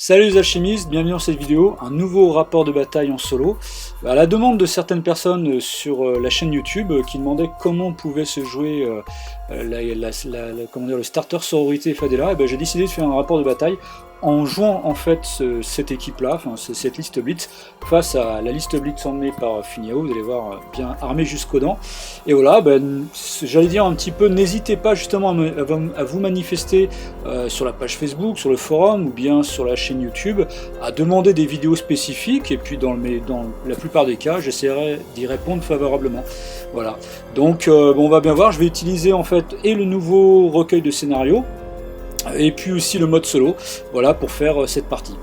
Salut les alchimistes, bienvenue dans cette vidéo, un nouveau rapport de bataille en solo. À la demande de certaines personnes sur la chaîne YouTube qui demandaient comment pouvait se jouer le starter sororité Fadela, j'ai décidé de faire un rapport de bataille en jouant en fait cette équipe-là, enfin cette liste Blitz, face à la liste Blitz emmenée par Funiao, vous allez voir, bien armé jusqu'aux dents. Et voilà, j'allais dire un petit peu, n'hésitez pas justement à vous manifester sur la page Facebook, sur le forum ou bien sur la chaîne YouTube, à demander des vidéos spécifiques, et puis dans la plupart des cas, j'essaierai d'y répondre favorablement. Voilà, donc on va bien voir, je vais utiliser en fait et le nouveau recueil de scénario, et puis aussi le mode solo, voilà, pour faire cette partie.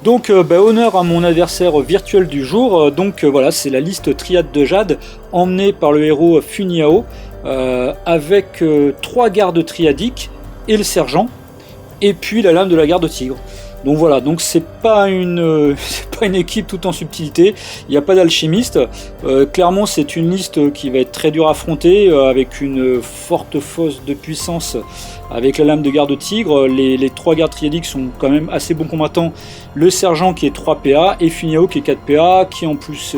Donc honneur à mon adversaire virtuel du jour, voilà, c'est la liste Triade de Jade, emmenée par le héros Funiao, avec 3 gardes triadiques et le sergent, et puis la lame de la garde tigre. Donc voilà, donc c'est pas une équipe tout en subtilité, il n'y a pas d'alchimiste, clairement c'est une liste qui va être très dure à affronter, avec une forte fosse de puissance avec la lame de garde tigre. Les 3 gardes triadiques sont quand même assez bons combattants, le sergent qui est 3 PA et Funiao qui est 4 PA, qui en plus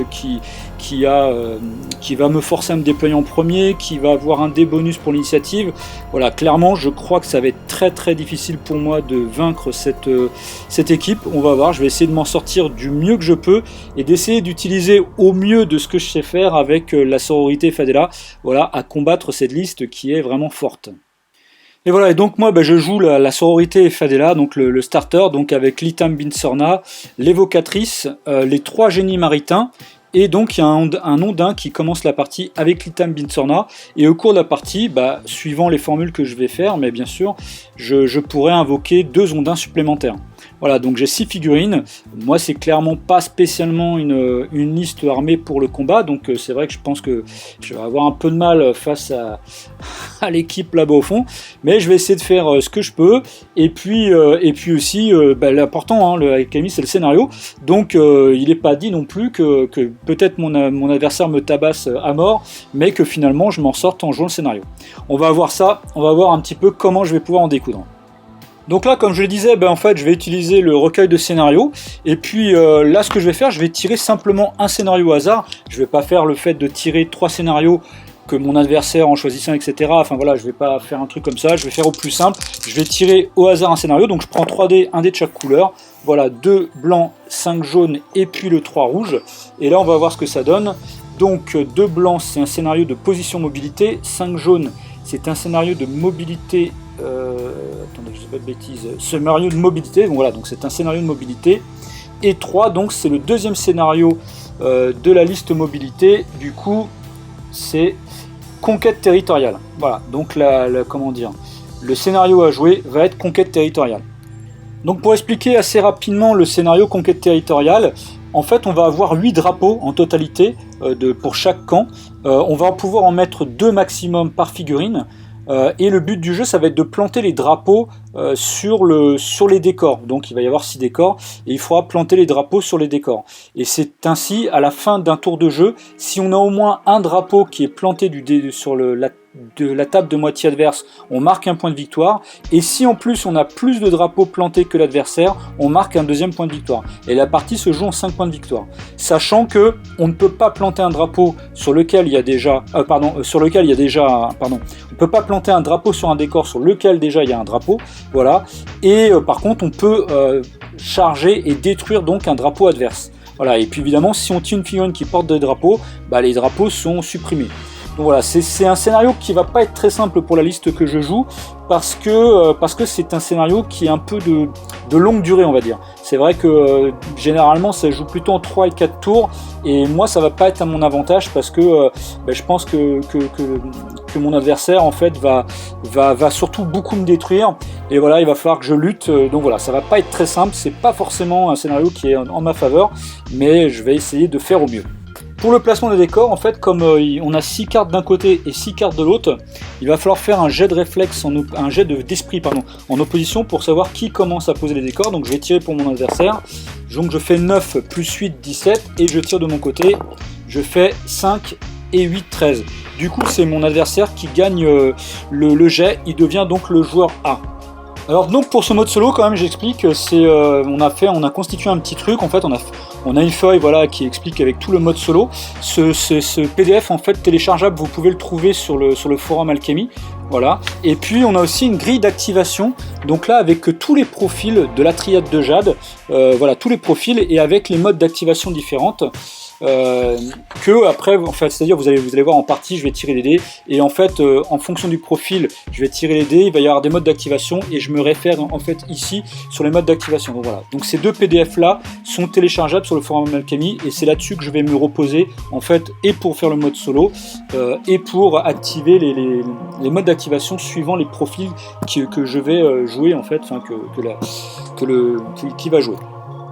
qui va me forcer à me déployer en premier, qui va avoir un dé bonus pour l'initiative. Voilà, clairement je crois que ça va être très très difficile pour moi de vaincre cette équipe. On va voir, je vais essayer de m'en sortir du mieux que je peux et d'essayer d'utiliser au mieux de ce que je sais faire avec la sororité Fadela, voilà, à combattre cette liste qui est vraiment forte. Et voilà, et donc moi je joue la sororité Fadela, donc le starter, donc avec l'Itam Binsorna, l'évocatrice, les 3 génies maritains. Et donc il y a un ondin qui commence la partie avec l'Itam Binsorna, et au cours de la partie, suivant les formules que je vais faire, mais bien sûr, je pourrais invoquer 2 ondins supplémentaires. Voilà, donc j'ai 6 figurines. Moi c'est clairement pas spécialement une liste armée pour le combat, donc c'est vrai que je pense que je vais avoir un peu de mal face à l'équipe là-bas au fond, mais je vais essayer de faire ce que je peux, et puis aussi l'important, avec Camille, c'est le scénario, donc il n'est pas dit non plus que peut-être mon adversaire me tabasse à mort, mais que finalement je m'en sorte en jouant le scénario. On va voir ça, on va voir un petit peu comment je vais pouvoir en découdre. Donc là, comme je le disais, en fait, je vais utiliser le recueil de scénarios. Et puis là, ce que je vais faire, je vais tirer simplement un scénario au hasard. Je ne vais pas faire le fait de tirer 3 scénarios que mon adversaire en choisissant, etc. Enfin voilà, je ne vais pas faire un truc comme ça. Je vais faire au plus simple. Je vais tirer au hasard un scénario. Donc je prends 3 dés, un dé de chaque couleur. Voilà, 2 blancs, 5 jaunes et puis le 3 rouge. Et là, on va voir ce que ça donne. Donc 2 blancs, c'est un scénario de position mobilité. 5 jaunes, c'est un scénario de mobilité. Attendez, je ne dis pas de bêtises. Scénario de mobilité, donc voilà, donc c'est un scénario de mobilité. Et 3, donc c'est le deuxième scénario de la liste mobilité. Du coup, c'est conquête territoriale. Voilà, donc comment dire, le scénario à jouer va être conquête territoriale. Donc pour expliquer assez rapidement le scénario conquête territoriale, en fait on va avoir 8 drapeaux en totalité pour chaque camp. On va pouvoir en mettre 2 maximum par figurine. Et le but du jeu, ça va être de planter les drapeaux sur les décors. Donc il va y avoir 6 décors, et il faudra planter les drapeaux sur les décors. Et c'est ainsi, à la fin d'un tour de jeu, si on a au moins un drapeau qui est planté sur la table de moitié adverse, on marque un point de victoire. Et si en plus on a plus de drapeaux plantés que l'adversaire, on marque un deuxième point de victoire. Et la partie se joue en 5 points de victoire. Sachant que on ne peut pas planter un drapeau sur lequel il y a déjà... on peut pas planter un drapeau sur un décor sur lequel déjà il y a un drapeau. Voilà. Et par contre, on peut charger et détruire donc un drapeau adverse. Voilà. Et puis évidemment, si on tire une figurine qui porte des drapeaux, les drapeaux sont supprimés. Donc voilà, c'est un scénario qui va pas être très simple pour la liste que je joue, parce que c'est un scénario qui est un peu de longue durée, on va dire. C'est vrai que généralement ça joue plutôt en 3 et 4 tours, et moi ça va pas être à mon avantage, parce que je pense que mon adversaire en fait va surtout beaucoup me détruire, et voilà, il va falloir que je lutte. Donc voilà, ça va pas être très simple, c'est pas forcément un scénario qui est en ma faveur, mais je vais essayer de faire au mieux. Pour le placement des décors, en fait, comme on a 6 cartes d'un côté et 6 cartes de l'autre, il va falloir faire un jet de réflexe, un jet d'esprit en opposition, pour savoir qui commence à poser les décors. Donc je vais tirer pour mon adversaire. Donc je fais 9 plus 8, 17, et je tire de mon côté. Je fais 5 et 8, 13. Du coup, c'est mon adversaire qui gagne le jet. Il devient donc le joueur A. Alors donc pour ce mode solo quand même j'explique, c'est on a constitué un petit truc, en fait on a une feuille voilà qui explique avec tout le mode solo. Ce PDF en fait téléchargeable, vous pouvez le trouver sur le forum Alchemy. Voilà. Et puis on a aussi une grille d'activation, donc là avec tous les profils de la triade de Jade, voilà tous les profils et avec les modes d'activation différentes. Que après en fait, c'est-à-dire vous allez voir en partie je vais tirer les dés et en fait en fonction du profil je vais tirer les dés, il va y avoir des modes d'activation et je me réfère en fait ici sur les modes d'activation. Donc voilà, donc ces deux PDF là sont téléchargeables sur le forum Alchemy et c'est là-dessus que je vais me reposer en fait et pour faire le mode solo et pour activer les modes d'activation suivant les profils que je vais jouer en fait, enfin qui va jouer.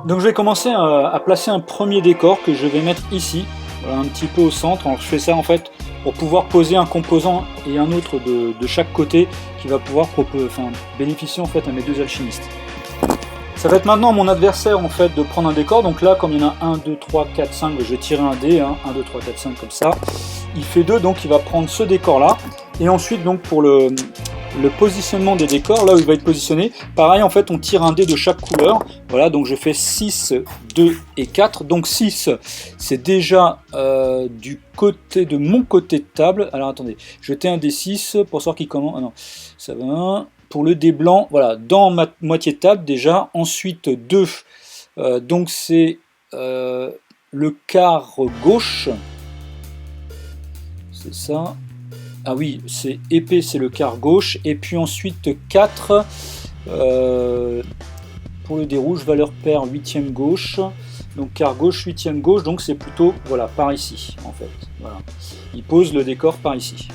Donc je vais commencer à placer un premier décor que je vais mettre ici, voilà, un petit peu au centre. Alors je fais ça en fait pour pouvoir poser un composant et un autre de chaque côté qui va pouvoir bénéficier en fait à mes deux alchimistes. Ça va être maintenant à mon adversaire en fait de prendre un décor. Donc là comme il y en a 1, 2, 3, 4, 5, je vais tirer un dé, 1, 2, 3, 4, 5 comme ça. Il fait 2 donc il va prendre ce décor là. Et ensuite donc pour le positionnement des décors, là où il va être positionné, pareil en fait on tire un dé de chaque couleur, voilà donc je fais 6, 2 et 4, donc 6 c'est déjà du côté de mon côté de table, alors attendez, jetez un dé 6 pour savoir qui commence, ah non, ça va, pour le dé blanc, voilà, dans ma moitié de table déjà, ensuite 2, donc c'est le quart gauche, c'est ça. Ah oui, c'est épée, c'est le quart gauche. Et puis ensuite 4 pour le dé rouge, valeur paire 8e gauche. Donc quart gauche, 8e gauche, donc c'est plutôt voilà, par ici en fait. Voilà. Il pose le décor par ici.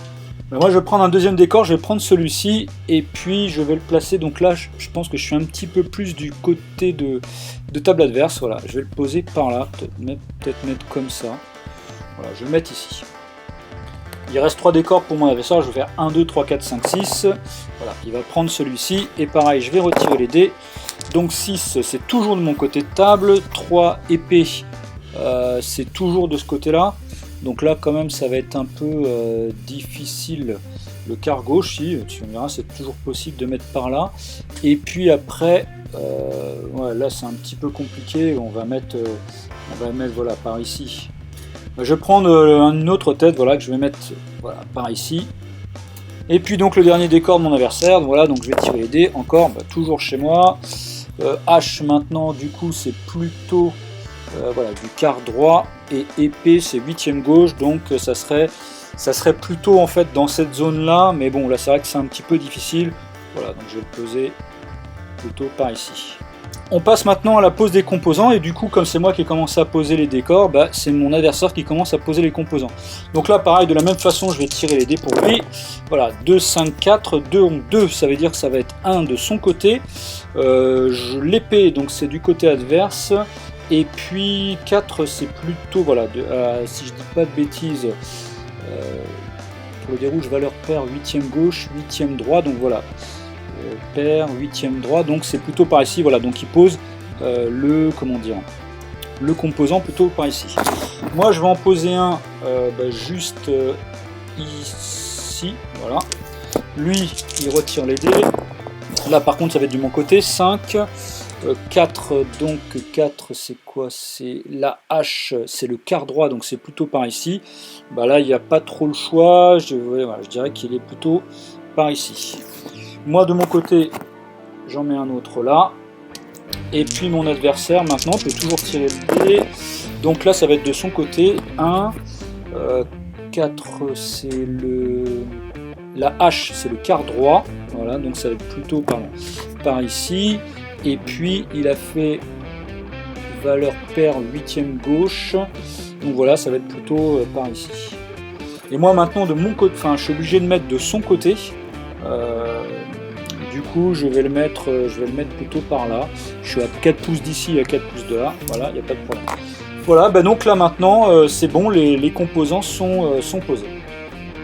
Mais moi je vais prendre un deuxième décor, je vais prendre celui-ci et puis je vais le placer. Donc là je pense que je suis un petit peu plus du côté de table adverse. Voilà, je vais le poser par là, peut-être mettre comme ça. Voilà, je vais le mettre ici. Il reste 3 décors pour mon adversaire, je vais faire 1, 2, 3, 4, 5, 6. Voilà, il va prendre celui-ci. Et pareil, je vais retirer les dés. Donc 6, c'est toujours de mon côté de table. 3, épée, c'est toujours de ce côté-là. Donc là, quand même, ça va être un peu difficile. Le quart gauche, si, tu me diras, c'est toujours possible de mettre par là. Et puis après, ouais, là, c'est un petit peu compliqué. On va mettre voilà, par ici. Je vais prendre une autre tête, voilà, que je vais mettre voilà, par ici. Et puis donc le dernier décor de mon adversaire, voilà, donc je vais tirer les dés, encore, toujours chez moi. H maintenant, du coup, c'est plutôt voilà, du quart droit, et épée, c'est 8e gauche, donc ça serait plutôt en fait dans cette zone-là, mais bon, là c'est vrai que c'est un petit peu difficile. Voilà, donc je vais le poser plutôt par ici. On passe maintenant à la pose des composants et du coup comme c'est moi qui ai commencé à poser les décors, c'est mon adversaire qui commence à poser les composants. Donc là pareil, de la même façon je vais tirer les dés pour lui. Voilà, 2, 5, 4, 2, 2 ça veut dire que ça va être 1 de son côté. L'épée donc c'est du côté adverse. Et puis 4 c'est plutôt, voilà, si je dis pas de bêtises, pour le dé rouge valeur paire 8e gauche, 8e droit, donc voilà. Paire, 8e droit, donc c'est plutôt par ici, voilà, donc il pose le composant plutôt par ici. Moi je vais en poser un juste ici, voilà. Lui il retire les dés, là par contre ça va être de mon côté, 5, 4, donc 4 c'est quoi, c'est la hache, c'est le quart droit, donc c'est plutôt par ici. Là il n'y a pas trop le choix, voilà, je dirais qu'il est plutôt par ici. Moi de mon côté, j'en mets un autre là. Et puis mon adversaire maintenant peut toujours tirer le dé. Donc là ça va être de son côté. 1, 4 c'est la hache, c'est le quart droit. Voilà, donc ça va être plutôt par ici. Et puis il a fait valeur paire 8e gauche. Donc voilà, ça va être plutôt par ici. Et moi maintenant de mon côté, je suis obligé de mettre de son côté. Du coup je vais le mettre plutôt par là. Je suis à 4 pouces d'ici, à 4 pouces de là, voilà, il n'y a pas de problème. Voilà, donc là maintenant c'est bon, les composants sont posés.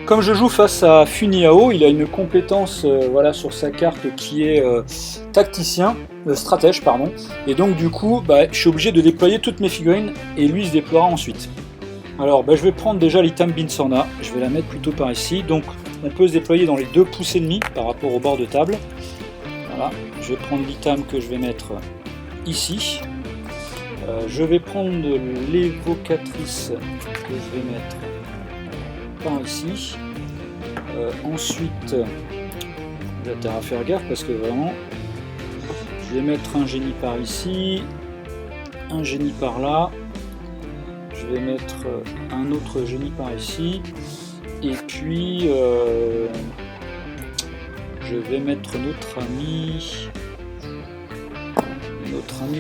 Comme je joue face à Funiao, il a une compétence voilà, sur sa carte qui est stratège, pardon. Et donc du coup je suis obligé de déployer toutes mes figurines et lui il se déploiera ensuite. Alors je vais prendre déjà l'item Binsorna, je vais la mettre plutôt par ici. Donc on peut se déployer dans les 2 pouces et demi par rapport au bord de table. Voilà, je vais prendre l'item que je vais mettre ici. Je vais prendre l'évocatrice que je vais mettre par ici. Ensuite, il va à faire gaffe parce que vraiment, je vais mettre un génie par ici, un génie par là. Je vais mettre un autre génie par ici. Et puis, je vais mettre notre ami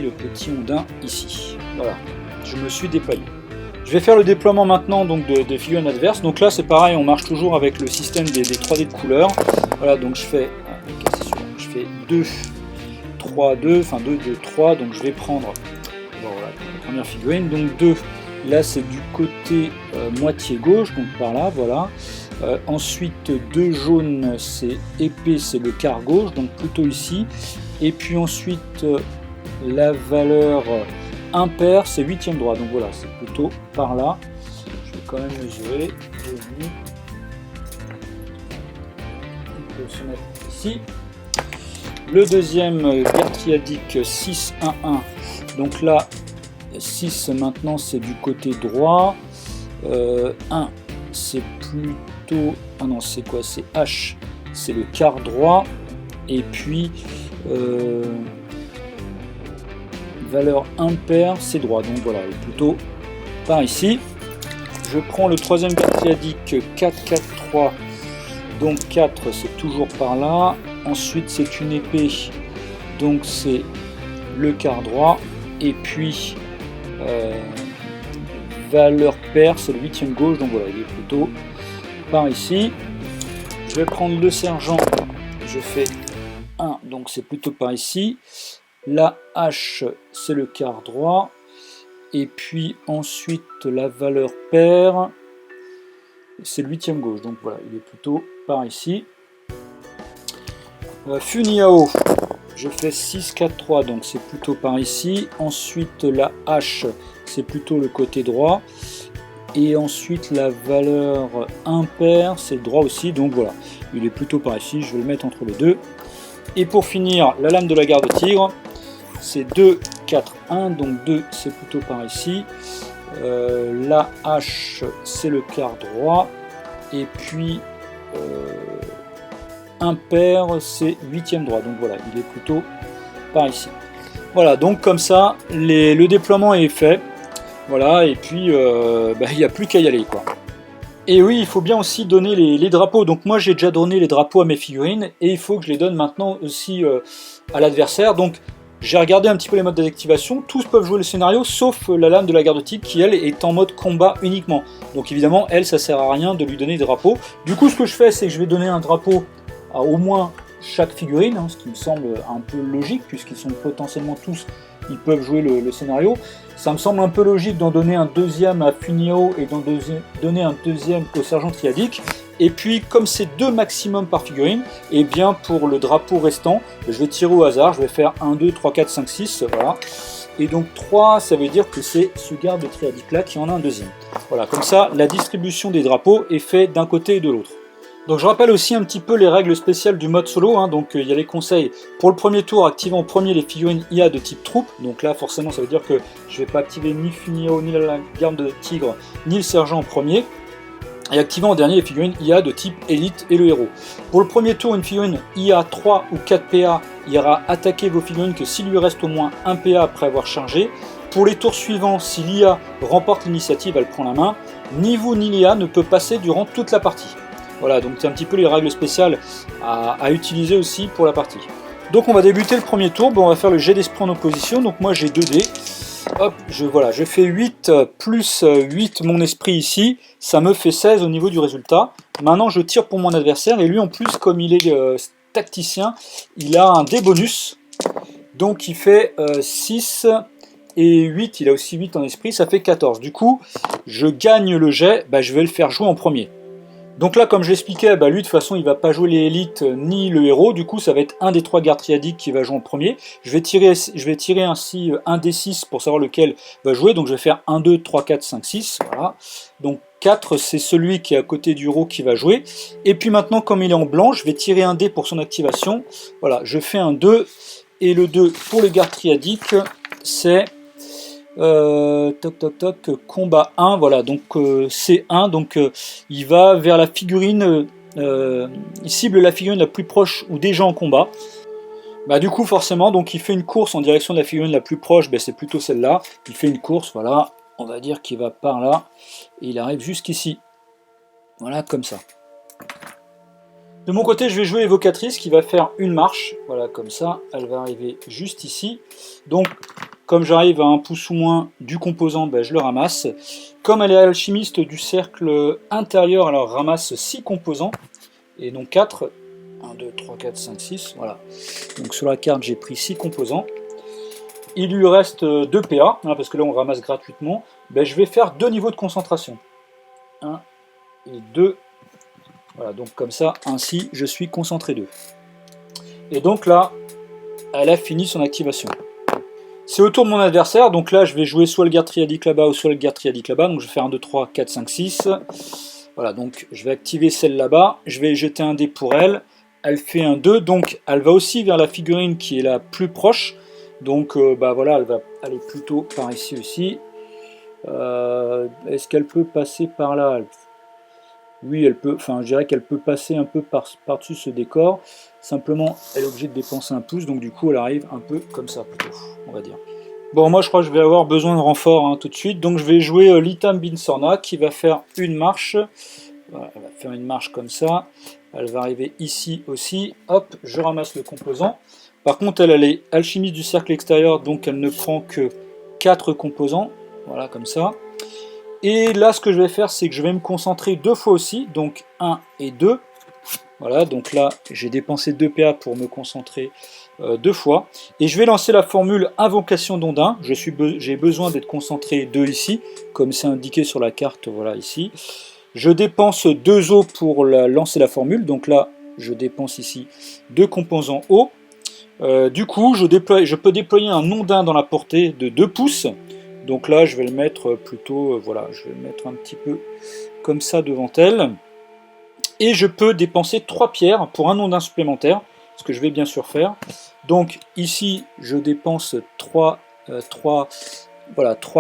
le petit Ondin ici. Voilà, je me suis déployé. Je vais faire le déploiement maintenant donc des figurines adverses. Donc là c'est pareil, on marche toujours avec le système des 3D de couleurs. Voilà, donc je fais 2, 3, 2, enfin 2, 2, 3. Donc je vais prendre voilà, la première figurine. Donc 2, là c'est du côté moitié gauche, donc par là, voilà. Ensuite 2 jaunes, c'est épée, c'est le quart gauche, donc plutôt ici. Et puis ensuite la valeur impair, c'est 8e droit, donc voilà, c'est plutôt par là. Je vais quand même mesurer. On peut se mettre ici. Le deuxième guerre triadique 6, 1, 1. Donc là, 6 maintenant c'est du côté droit. 1 c'est plutôt. Ah non, c'est quoi? C'est H, c'est le quart droit. Et puis valeur impair, c'est droit, donc voilà, plutôt par ici. Je prends le troisième guerre triadique 4, 4, 3, donc 4 c'est toujours par là. Ensuite c'est une épée, donc c'est le quart droit. Et puis valeur pair, c'est le 8e gauche, donc voilà, il est plutôt par ici. Je vais prendre le sergent, je fais 1, donc c'est plutôt par ici. La H, c'est le quart droit. Et puis ensuite, la valeur pair, c'est le 8e gauche. Donc voilà, il est plutôt par ici. Funiao, je fais 6, 4, 3. Donc c'est plutôt par ici. Ensuite, la H, c'est plutôt le côté droit. Et ensuite, la valeur impair, c'est droit aussi. Donc voilà, il est plutôt par ici. Je vais le mettre entre les deux. Et pour finir, la lame de la garde-tigre, c'est 2, 4, 1, donc 2 c'est plutôt par ici. La H c'est le quart droit. Et puis impair c'est 8e droit. Donc voilà, il est plutôt par ici. Voilà, donc comme ça, le déploiement est fait. Voilà, et puis il n'y a plus qu'à y aller, quoi. Et oui, il faut bien aussi donner les drapeaux. Donc moi j'ai déjà donné les drapeaux à mes figurines. Et il faut que je les donne maintenant aussi à l'adversaire. Donc j'ai regardé un petit peu les modes d'activation, tous peuvent jouer le scénario sauf la lame de la garde-tigre qui elle est en mode combat uniquement. Donc évidemment elle ça sert à rien de lui donner des drapeaux. Du coup ce que je fais c'est que je vais donner un drapeau à au moins chaque figurine, ce qui me semble un peu logique puisqu'ils sont potentiellement tous, ils peuvent jouer le scénario. Ça me semble un peu logique d'en donner un deuxième à Funiao et d'en donner un deuxième au sergent triadique. Et puis, comme c'est 2 maximum par figurine, et bien pour le drapeau restant, je vais tirer au hasard, je vais faire 1, 2, 3, 4, 5, 6, voilà. Et donc 3, ça veut dire que c'est ce garde triadique là qui en a un deuxième. Voilà, comme ça, la distribution des drapeaux est faite d'un côté et de l'autre. Donc je rappelle aussi un petit peu les règles spéciales du mode solo, donc il y a les conseils. Pour le premier tour, activez en premier les figurines IA de type troupe, donc là forcément ça veut dire que je ne vais pas activer ni Funiao, ni la garde tigre, ni le sergent en premier. Et activant en dernier les figurines IA de type élite et le héros. Pour le premier tour, une figurine IA 3 ou 4 PA ira attaquer vos figurines que s'il lui reste au moins 1 PA après avoir chargé. Pour les tours suivants, si l'IA remporte l'initiative, elle prend la main. Ni vous ni l'IA ne peut passer durant toute la partie. Voilà, donc c'est un petit peu les règles spéciales à utiliser aussi pour la partie. Donc on va débuter le premier tour, on va faire le jet d'esprit en opposition, donc moi j'ai 2 dés. Hop, je fais 8 plus 8 mon esprit ici, ça me fait 16 au niveau du résultat. Maintenant je tire pour mon adversaire et lui en plus comme il est tacticien, il a un dé bonus. Donc il fait 6 et 8, il a aussi 8 en esprit, ça fait 14. Du coup, je gagne le jet, je vais le faire jouer en premier. Donc là, comme je l'expliquais, lui de toute façon il va pas jouer les élites ni le héros, du coup ça va être un des 3 gardes triadiques qui va jouer en premier. Je vais tirer ainsi un des 6 pour savoir lequel va jouer, donc je vais faire 1, 2, 3, 4, 5, 6, voilà. Donc 4 c'est celui qui est à côté du héros qui va jouer. Et puis maintenant comme il est en blanc, je vais tirer un dé pour son activation. Voilà, je fais un 2, et le 2 pour les gardes triadiques, c'est... toc toc toc, combat 1, voilà, donc c'est 1, donc il va vers la figurine, il cible la figurine la plus proche ou déjà en combat. Du coup forcément, donc il fait une course en direction de la figurine la plus proche, c'est plutôt celle-là, il fait une course, voilà, on va dire qu'il va par là, et il arrive jusqu'ici, voilà, comme ça. De mon côté, je vais jouer Évocatrice qui va faire une marche, voilà, comme ça, elle va arriver juste ici, donc comme j'arrive à un pouce ou moins du composant, je le ramasse. Comme elle est alchimiste du cercle intérieur, elle ramasse 6 composants, et donc 4. 1, 2, 3, 4, 5, 6, voilà. Donc sur la carte, j'ai pris 6 composants. Il lui reste 2 PA, parce que là on ramasse gratuitement. Je vais faire 2 niveaux de concentration. 1 et 2. Voilà, donc comme ça, ainsi, je suis concentré 2. Et donc là, elle a fini son activation. C'est au tour de mon adversaire, donc là je vais jouer soit le garde triadique là-bas ou soit le garde triadique là-bas, donc je vais faire 1, 2, 3, 4, 5, 6. Voilà, donc je vais activer celle là-bas, je vais jeter un dé pour elle, elle fait un 2, donc elle va aussi vers la figurine qui est la plus proche, donc voilà, elle va aller plutôt par ici aussi. Est-ce qu'elle peut passer par là? Oui, elle peut, je dirais qu'elle peut passer un peu par-dessus ce décor, simplement elle est obligée de dépenser un pouce, donc du coup elle arrive un peu comme ça plutôt, on va dire. Bon, moi je crois que je vais avoir besoin de renfort tout de suite, donc je vais jouer Litam Binsorna qui va faire une marche. Voilà, elle va faire une marche comme ça, elle va arriver ici aussi, hop, je ramasse le composant. Par contre elle est alchimiste du cercle extérieur, donc elle ne prend que 4 composants, voilà comme ça. Et là ce que je vais faire, c'est que je vais me concentrer 2 fois aussi, donc 1 et 2. Voilà, donc là j'ai dépensé 2 PA pour me concentrer 2 fois. Et je vais lancer la formule Invocation d'Ondin. J'ai besoin d'être concentré 2 ici, comme c'est indiqué sur la carte, voilà ici. Je dépense 2 eaux pour lancer la formule, donc là je dépense ici 2 composants eau. Du coup je peux déployer un Ondin dans la portée de 2 pouces. Donc là je vais le mettre plutôt, voilà, je vais le mettre un petit peu comme ça devant elle. Et je peux dépenser 3 pierres pour un Ondin supplémentaire, ce que je vais bien sûr faire. Donc ici je dépense 3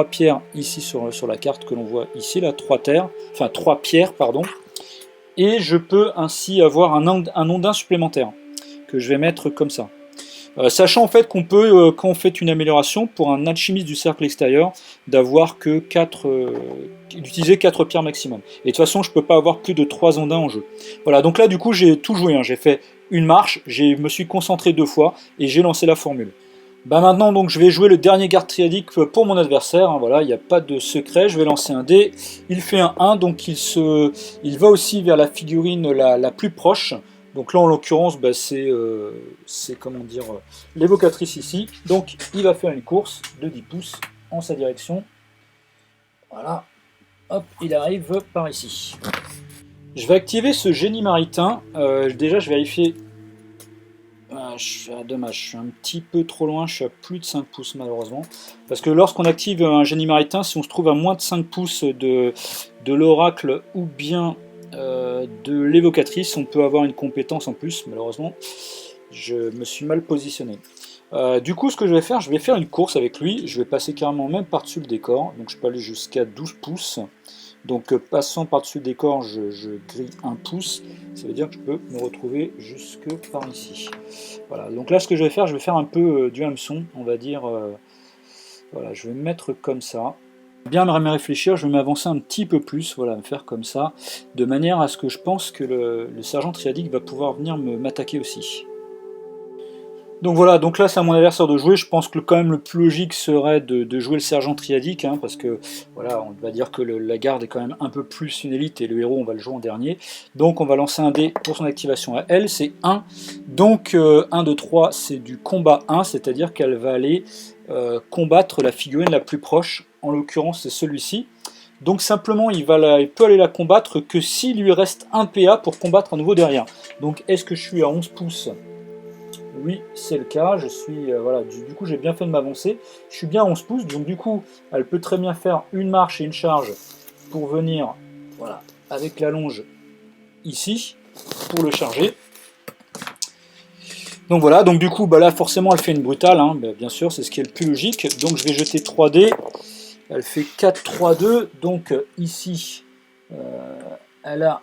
pierres ici sur la carte que l'on voit ici, là, 3 pierres, pardon. Et je peux ainsi avoir un Ondin supplémentaire, que je vais mettre comme ça. Sachant en fait qu'on peut, quand on fait une amélioration, pour un alchimiste du cercle extérieur, d'avoir que d'utiliser 4 pierres maximum. Et de toute façon, je ne peux pas avoir plus de 3 ondins en jeu. Voilà, donc là du coup j'ai tout joué, j'ai fait une marche, je me suis concentré 2 fois, et j'ai lancé la formule. Maintenant donc je vais jouer le dernier garde triadique pour mon adversaire, voilà, il n'y a pas de secret, je vais lancer un dé, il fait un 1, donc il va aussi vers la figurine la plus proche. Donc là en l'occurrence c'est comment dire l'évocatrice ici. Donc il va faire une course de 10 pouces en sa direction. Voilà. Hop, il arrive par ici. Je vais activer ce génie maritain. Déjà je vais vérifier. Dommage, je suis un petit peu trop loin, je suis à plus de 5 pouces malheureusement. Parce que lorsqu'on active un génie maritain, si on se trouve à moins de 5 pouces de l'oracle ou bien de l'évocatrice, on peut avoir une compétence en plus, malheureusement je me suis mal positionné. Du coup ce que je vais faire une course avec lui, je vais passer carrément même par dessus le décor, donc je peux aller jusqu'à 12 pouces, donc passant par dessus le décor je grille 1 pouce, ça veut dire que je peux me retrouver jusque par ici. Voilà, donc là ce que je vais faire un peu du hameçon, on va dire, voilà, je vais me mettre comme ça. Bien me réfléchir, je vais m'avancer un petit peu plus, voilà, me faire comme ça, de manière à ce que je pense que le sergent triadique va pouvoir venir m'attaquer aussi. Donc voilà, donc là c'est à mon adversaire de jouer, je pense que quand même le plus logique serait de jouer le sergent triadique, parce que voilà, on va dire que la garde est quand même un peu plus une élite et le héros on va le jouer en dernier. Donc on va lancer un dé pour son activation à elle, c'est 1. Donc 1, 2, 3 c'est du combat 1, c'est-à-dire qu'elle va aller combattre la figurine la plus proche, en l'occurrence c'est celui-ci. Donc simplement, il peut aller la combattre que s'il lui reste un PA pour combattre à nouveau derrière. Donc est-ce que je suis à 11 pouces? Oui, c'est le cas. Je suis, voilà, du coup, j'ai bien fait de m'avancer. Je suis bien à 11 pouces, donc du coup, elle peut très bien faire une marche et une charge pour venir, voilà, avec la longe ici, pour le charger. Donc voilà, donc du coup, bah là, forcément, elle fait une brutale, hein, bah, bien sûr, c'est ce qui est le plus logique. Donc je vais jeter 3D. Elle fait 4, 3, 2. Donc ici, elle a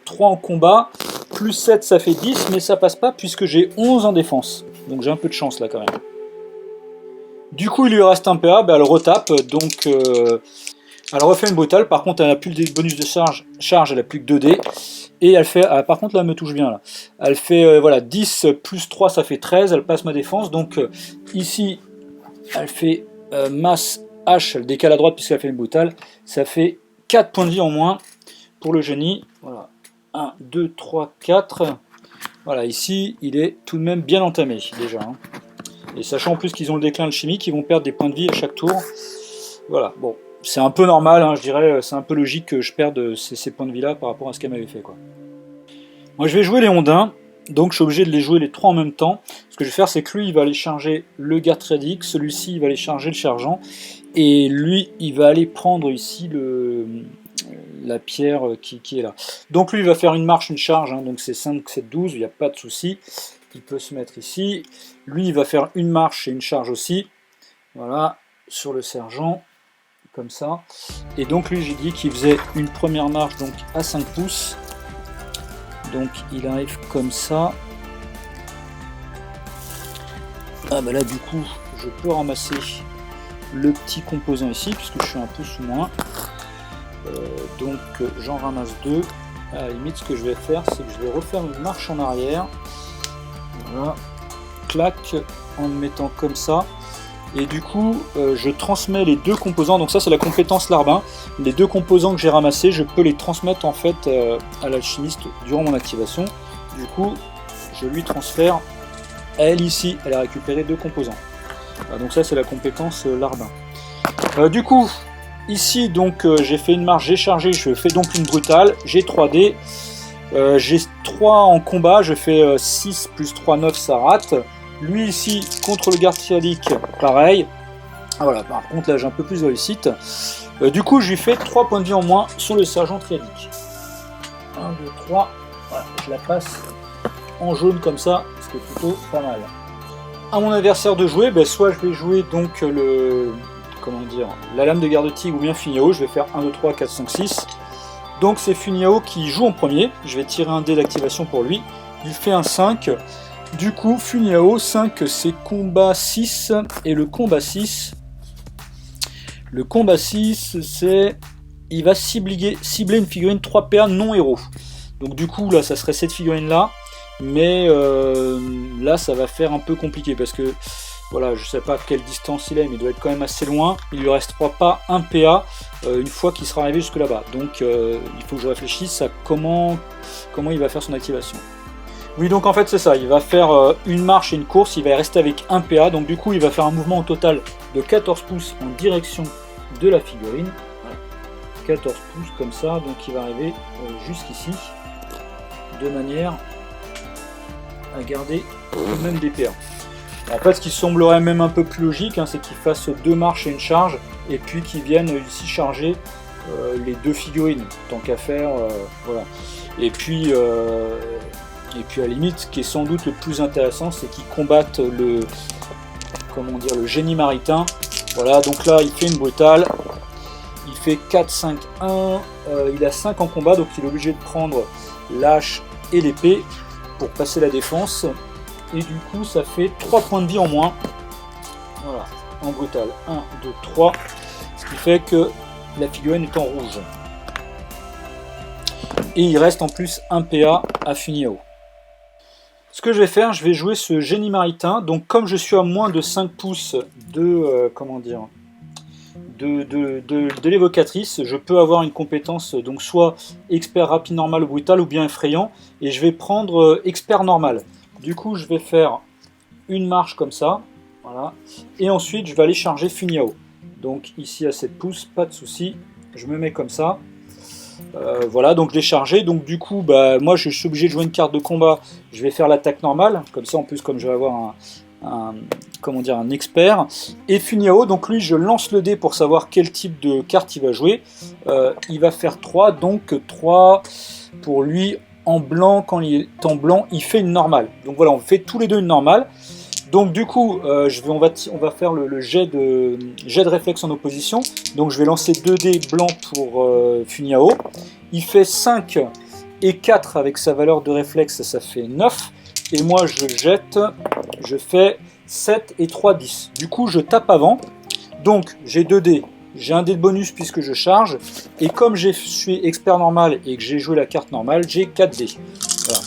3 en combat. Plus 7, ça fait 10, mais ça passe pas puisque j'ai 11 en défense. Donc j'ai un peu de chance là quand même. Du coup, il lui reste un PA, bah, elle retape. Donc elle refait une brutale. Par contre, elle n'a plus le bonus de charge, elle a plus que 2D. Et elle fait, par contre là elle me touche bien là. Elle fait voilà, 10 plus 3 ça fait 13, elle passe ma défense. Donc ici elle fait masse H, elle décale à droite puisqu'elle fait une brutale. Ça fait 4 points de vie en moins pour le génie. Voilà. 1, 2, 3, 4. Voilà, ici il est tout de même bien entamé déjà. Hein. Et sachant en plus qu'ils ont le déclin alchimique, ils vont perdre des points de vie à chaque tour. Voilà, bon. C'est un peu normal, hein, je dirais, c'est un peu logique que je perde ces points de vie là par rapport à ce qu'elle m'avait fait, quoi. Moi je vais jouer les ondins, donc je suis obligé de les jouer les 3 en même temps. Ce que je vais faire, c'est que lui il va aller charger le garde rédic, celui-ci il va aller charger le chargeant, et lui il va aller prendre ici la pierre qui est là. Donc lui il va faire une marche, une charge, hein, donc c'est 5, 7, 12, il n'y a pas de souci. Il peut se mettre ici. Lui il va faire une marche et une charge aussi. Voilà, sur le sergent. Comme ça, et donc lui j'ai dit qu'il faisait une première marche donc à 5 pouces, donc il arrive comme ça. Ah bah là du coup je peux ramasser le petit composant ici puisque je suis un pouce ou moins, donc j'en ramasse 2. À la limite ce que je vais faire c'est que je vais refaire une marche en arrière, voilà, clac, en me mettant comme ça. Et du coup, je transmets les 2 composants, donc ça c'est la compétence larbin. Les 2 composants que j'ai ramassés, je peux les transmettre en fait à l'alchimiste durant mon activation. Du coup, je lui transfère, elle ici, elle a récupéré 2 composants. Voilà, donc ça c'est la compétence larbin. Du coup, ici donc j'ai fait une marche, j'ai chargé, je fais donc une brutale, j'ai 3D. J'ai 3 en combat, je fais 6 plus 3, 9, ça rate. Lui ici, contre le garde triadique, pareil. Ah, voilà, par contre là j'ai un peu plus de réussite. Du coup je lui fais 3 points de vie en moins sur le sergent triadique. 1, 2, 3. Voilà, je la passe en jaune comme ça, ce qui est plutôt pas mal. À mon adversaire de jouer, ben, soit je vais jouer donc la lame de garde-tigre ou bien Funyao. Je vais faire 1, 2, 3, 4, 5, 6. Donc c'est Funyao qui joue en premier. Je vais tirer un dé d'activation pour lui. Il fait un 5. Du coup, Funyao, 5, c'est combat 6, et le combat 6, c'est, il va cibler une figurine 3 PA non héros. Donc du coup, là, ça serait cette figurine-là, mais là, ça va faire un peu compliqué, parce que, voilà, je sais pas à quelle distance il est, mais il doit être quand même assez loin. Il lui restera pas un PA une fois qu'il sera arrivé jusque là-bas. Donc, il faut que je réfléchisse à comment il va faire son activation. Oui, donc en fait c'est ça, il va faire une marche et une course, il va rester avec un PA, donc du coup il va faire un mouvement au total de 14 pouces en direction de la figurine. Voilà. 14 pouces comme ça, donc il va arriver jusqu'ici, de manière à garder le même DPA. En fait ce qui semblerait même un peu plus logique, hein, c'est qu'il fasse 2 marches et une charge, et puis qu'il vienne ici charger les 2 figurines, tant qu'à faire, voilà. Et puis à la limite, ce qui est sans doute le plus intéressant, c'est qu'ils combattent le génie maritain. Voilà, donc là, il fait une brutale. Il fait 4, 5, 1. Il a 5 en combat, donc il est obligé de prendre l'hache et l'épée pour passer la défense. Et du coup, ça fait 3 points de vie en moins. Voilà, en brutale. 1, 2, 3. Ce qui fait que la figurine est en rouge. Et il reste en plus un PA à Funyao. Ce que je vais faire, je vais jouer ce génie maritain. Donc comme je suis à moins de 5 pouces de l'évocatrice, je peux avoir une compétence, donc soit expert rapide normal ou brutal, ou bien effrayant. Et je vais prendre expert normal. Du coup, je vais faire une marche comme ça. Voilà. Et ensuite, je vais aller charger Funyao. Donc ici à 7 pouces, pas de souci. Je me mets comme ça. Voilà, donc je l'ai chargé. Donc du coup, bah, moi je suis obligé de jouer une carte de combat. Je vais faire l'attaque normale. Comme ça, en plus, comme je vais avoir comment dire, un expert. Et Funiao, donc lui, je lance le dé pour savoir quel type de carte il va jouer. Il va faire 3, donc 3 pour lui en blanc. Quand il est en blanc, il fait une normale. Donc voilà, on fait tous les deux une normale. Donc du coup, on va faire le jet de réflexe en opposition. Donc je vais lancer 2 dés blancs pour Funiao. Il fait 5 et 4 avec sa valeur de réflexe, ça fait 9. Et moi je jette, je fais 7 et 3, 10. Du coup je tape avant. Donc j'ai 2 dés. J'ai un dé de bonus puisque je charge. Et comme je suis expert normal et que j'ai joué la carte normale, j'ai 4 dés. Voilà.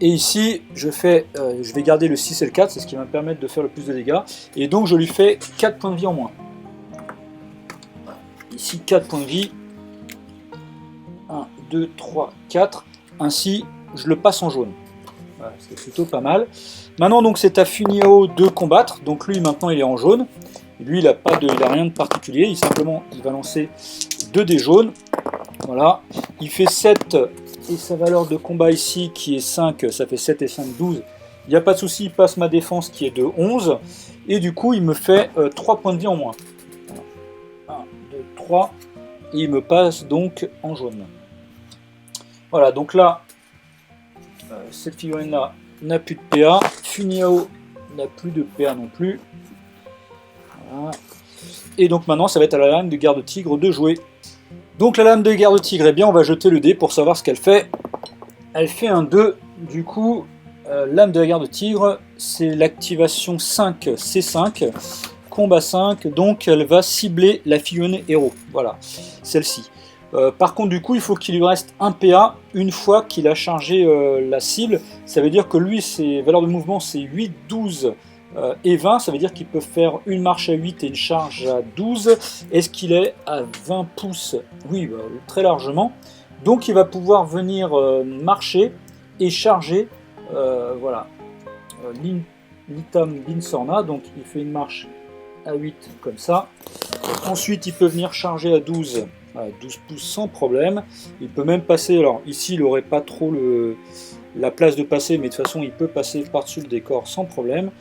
Et ici, je vais garder le 6 et le 4, c'est ce qui va me permettre de faire le plus de dégâts. Et donc, je lui fais 4 points de vie en moins. Ici, 4 points de vie. 1, 2, 3, 4. Ainsi, je le passe en jaune. Voilà, c'est plutôt pas mal. Maintenant, donc, c'est à Funiao de combattre. Donc, lui, maintenant, il est en jaune. Lui, il n'a rien de particulier. Il va lancer 2 dés jaunes. Voilà. Il fait 7... Et sa valeur de combat ici qui est 5, ça fait 7 et 5, 12. Il n'y a pas de souci, il passe ma défense qui est de 11. Et du coup, il me fait 3 points de vie en moins. 1, 2, 3. Et il me passe donc en jaune. Voilà, donc là, cette figurine-là n'a plus de PA. Funiao n'a plus de PA non plus. Voilà. Et donc maintenant, ça va être à la lame de garde-tigre de jouer. Donc la lame de garde-tigre, eh bien on va jeter le dé pour savoir ce qu'elle fait. Elle fait un 2, du coup, lame de la garde-tigre, c'est l'activation 5 C5, combat 5, donc elle va cibler la figurine héros, voilà, celle-ci. Par contre, du coup, il faut qu'il lui reste un PA une fois qu'il a chargé la cible, ça veut dire que lui, ses valeurs de mouvement, c'est 8, 12 et 20, ça veut dire qu'il peut faire une marche à 8 et une charge à 12. Est-ce qu'il est à 20 pouces? Oui, bah, très largement. Donc il va pouvoir venir marcher et charger, voilà, Litam Binsorna. Donc il fait une marche à 8 comme ça. Ensuite il peut venir charger à 12 pouces sans problème. Il peut même passer, alors ici il n'aurait pas trop la place de passer, mais de toute façon il peut passer par-dessus le décor sans problème.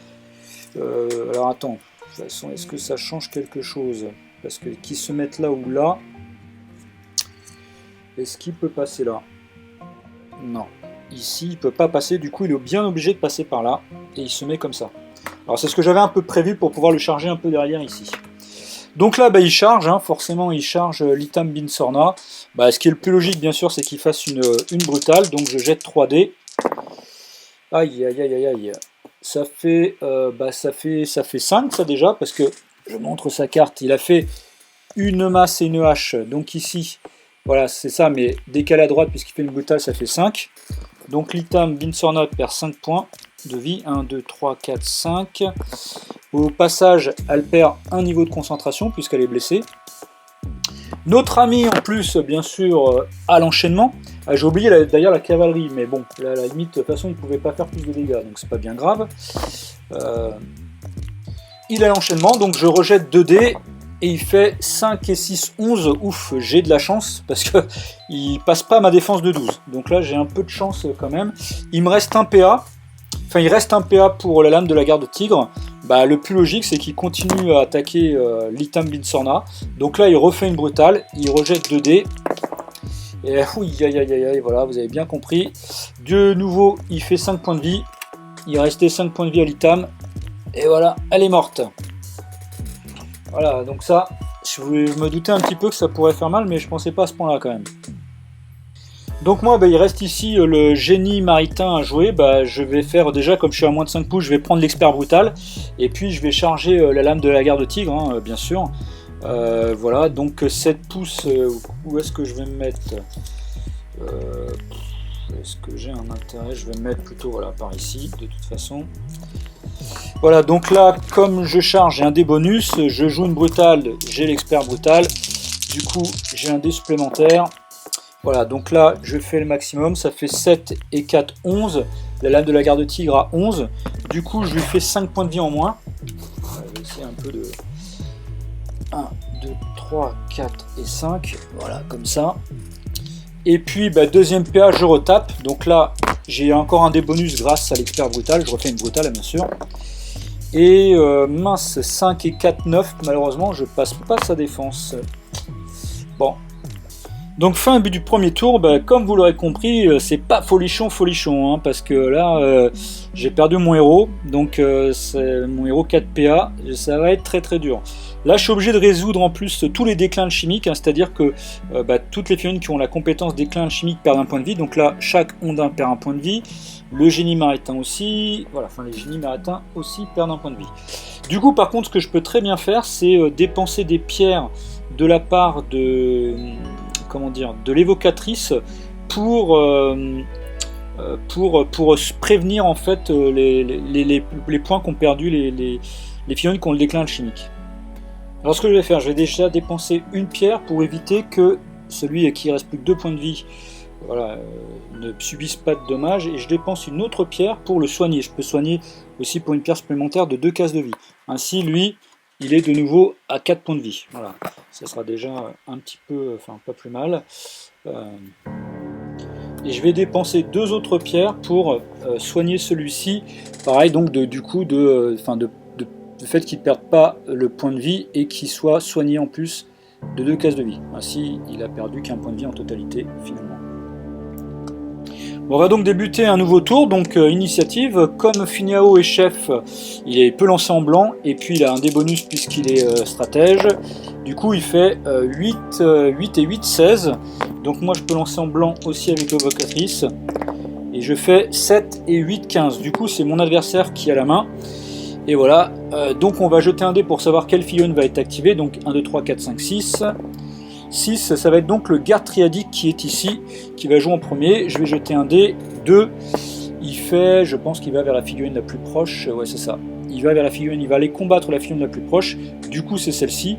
Alors attends, de toute façon, est-ce que ça change quelque chose? Parce que qu'ils se mettent là ou là, est-ce qu'il peut passer là? Non. Ici, il ne peut pas passer, du coup, il est bien obligé de passer par là, et il se met comme ça. Alors c'est ce que j'avais un peu prévu pour pouvoir le charger un peu derrière ici. Donc là, bah, il charge, hein, forcément, il charge Litam Binsorna. Bah, ce qui est le plus logique, bien sûr, c'est qu'il fasse une brutale, donc je jette 3 dés. Aïe, aïe, aïe, aïe, aïe. Ça fait 5 ça déjà, parce que je montre sa carte, il a fait une masse et une hache, donc ici, voilà c'est ça, mais décalé à droite puisqu'il fait une brutale, ça fait 5. Donc Litam Binsorna perd 5 points de vie, 1, 2, 3, 4, 5. Au passage, elle perd un niveau de concentration puisqu'elle est blessée. Notre ami en plus, bien sûr, a l'enchaînement. J'ai oublié d'ailleurs la cavalerie, mais bon, là, à la limite, de toute façon, il ne pouvait pas faire plus de dégâts, donc c'est pas bien grave. Il a l'enchaînement, donc je rejette 2 dés, et il fait 5 et 6, 11. Ouf, j'ai de la chance, parce qu'il passe pas ma défense de 12. Donc là, j'ai un peu de chance quand même. Il me reste un PA. Enfin, il reste un PA pour la lame de la garde-tigre. Bah, le plus logique, c'est qu'il continue à attaquer Litam Binsorna. Donc là, il refait une brutale. Il rejette 2 dés. Et oui, aïe, aïe, aïe, aïe, voilà, vous avez bien compris. De nouveau, il fait 5 points de vie. Il restait 5 points de vie à Litam. Et voilà, elle est morte. Voilà, donc ça, je me doutais un petit peu que ça pourrait faire mal, mais je pensais pas à ce point-là quand même. Donc moi, bah, il reste ici le génie maritain à jouer. Bah, je vais faire déjà, comme je suis à moins de 5 pouces, je vais prendre l'expert brutal. Et puis je vais charger la lame de la garde-tigre, hein, bien sûr. Voilà, donc 7 pouces, où est-ce que je vais me mettre? Est-ce que j'ai un intérêt? Je vais me mettre plutôt voilà, par ici, de toute façon. Voilà, donc là, comme je charge, j'ai un dé bonus, je joue une brutale, j'ai l'expert brutal. Du coup, j'ai un dé supplémentaire. Voilà, donc là, je fais le maximum, ça fait 7 et 4, 11. La lame de la garde-tigre à 11. Du coup, je lui fais 5 points de vie en moins. On va essayer un peu 1, 2, 3, 4 et 5. Voilà, comme ça. Et puis, deuxième PA, je retape. Donc là, j'ai encore un des bonus grâce à l'expert brutal. Je refais une brutale, bien sûr. Et mince, 5 et 4, 9. Malheureusement, je passe pas sa défense. Bon. Donc fin du premier tour, comme vous l'aurez compris, c'est pas folichon, hein, parce que là, j'ai perdu mon héros, donc c'est mon héros 4 PA, ça va être très dur. Là, je suis obligé de résoudre en plus tous les déclins alchimiques, hein, c'est-à-dire que toutes les figurines qui ont la compétence déclin alchimique perdent un point de vie, donc là, chaque ondin perd un point de vie, le génie maritain aussi, voilà, enfin les génies maritains aussi perdent un point de vie. Du coup, par contre, ce que je peux très bien faire, c'est dépenser des pierres de la part de... de l'évocatrice pour prévenir en fait les points qu'ont perdu les figurines qui ont le déclin alchimique. Alors ce que je vais faire, je vais déjà dépenser une pierre pour éviter que celui qui reste plus que 2 points de vie ne subisse pas de dommages, et je dépense une autre pierre pour le soigner. Je peux soigner aussi pour une pierre supplémentaire de 2 cases de vie. Ainsi lui, il est de nouveau à 4 points de vie. Voilà, ça sera déjà un petit peu, pas plus mal. Et je vais dépenser 2 autres pierres pour soigner celui-ci. Pareil, donc du fait qu'il ne perde pas le point de vie et qu'il soit soigné en plus de 2 cases de vie. Ainsi, il a perdu qu'un point de vie en totalité finalement. On va donc débuter un nouveau tour, donc initiative. Comme Finiao est chef, il peut lancer en blanc, et puis il a un des bonus puisqu'il est stratège. Du coup il fait 8 et 8, 16. Donc moi je peux lancer en blanc aussi avec l'évocatrice. Et je fais 7 et 8, 15. Du coup c'est mon adversaire qui a la main. Et voilà, donc on va jeter un dé pour savoir quelle figurine va être activée. Donc 1, 2, 3, 4, 5, 6. 6, ça va être donc le garde triadique qui est ici, qui va jouer en premier. Je vais jeter un dé. 2, il fait, je pense qu'il va vers la figurine la plus proche. Ouais, c'est ça. Il va vers la figurine, il va aller combattre la figurine la plus proche. Du coup, c'est celle-ci.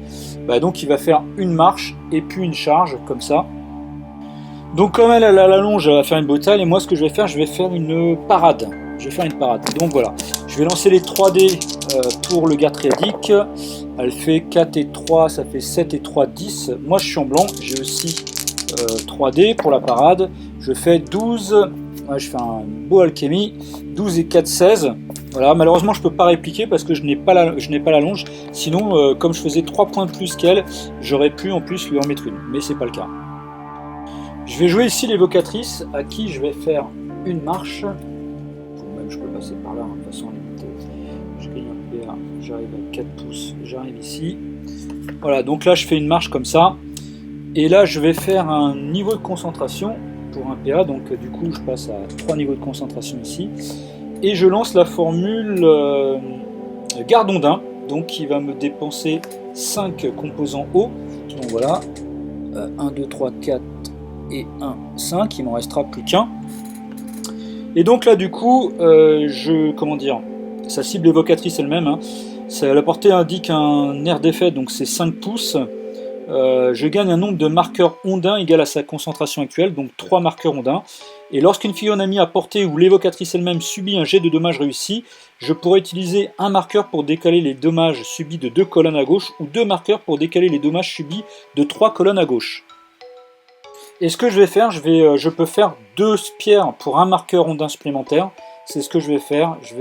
Donc il va faire une marche et puis une charge, comme ça. Donc comme elle a la longe, elle va faire une brutale. Et moi, ce que je vais faire une parade. Je vais faire une parade. Donc voilà, je vais lancer les 3 dés pour le garde triadique. Elle fait 4 et 3, ça fait 7 et 3, 10. Moi je suis en blanc, j'ai aussi 3 dés pour la parade. Je fais 12, je fais un beau alchimie, 12 et 4, 16. Voilà, malheureusement je ne peux pas répliquer parce que je n'ai pas la longe. Sinon, comme je faisais 3 points de plus qu'elle, j'aurais pu en plus lui en mettre une. Mais c'est pas le cas. Je vais jouer ici l'évocatrice, à qui je vais faire une marche. Même je peux passer par là, de toute façon je gagne un PA, j'arrive à 4 pouces, j'arrive ici. Voilà, donc là je fais une marche comme ça. Et là je vais faire un niveau de concentration pour un PA, donc du coup je passe à 3 niveaux de concentration ici. Et je lance la formule Gardondin, donc qui va me dépenser 5 composants eau. Donc voilà, 1, 2, 3, 4 et 1, 5, il m'en restera plus qu'un. Et donc là du coup, ça cible l'évocatrice elle-même, hein. La portée indique un air d'effet, donc c'est 5 pouces. Je gagne un nombre de marqueurs ondins égal à sa concentration actuelle, donc 3 marqueurs ondins. Et lorsqu'une figurine amie à portée ou l'évocatrice elle-même subit un jet de dommages réussi, je pourrais utiliser un marqueur pour décaler les dommages subis de 2 colonnes à gauche, ou 2 marqueurs pour décaler les dommages subis de 3 colonnes à gauche. Et ce que je vais faire, je peux faire 2 pierres pour un marqueur ondin supplémentaire. C'est ce que je vais faire. Je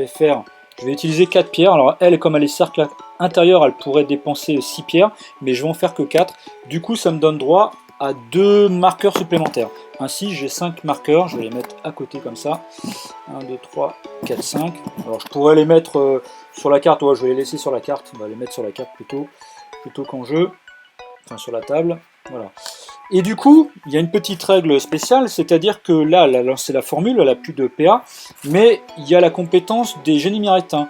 vais utiliser 4 pierres. Alors elle, comme elle est cercle intérieur, elle pourrait dépenser 6 pierres, mais je vais en faire que 4. Du coup, ça me donne droit à 2 marqueurs supplémentaires. Ainsi, j'ai 5 marqueurs. Je vais les mettre à côté comme ça. 1, 2, 3, 4, 5. Alors je pourrais les mettre sur la carte. Ouais, je vais les laisser sur la carte. On va les mettre sur la carte plutôt qu'en jeu. Enfin, sur la table. Voilà. Et du coup, il y a une petite règle spéciale, c'est-à-dire que là, elle a lancé la formule, elle n'a plus de PA, mais il y a la compétence des génies maritains.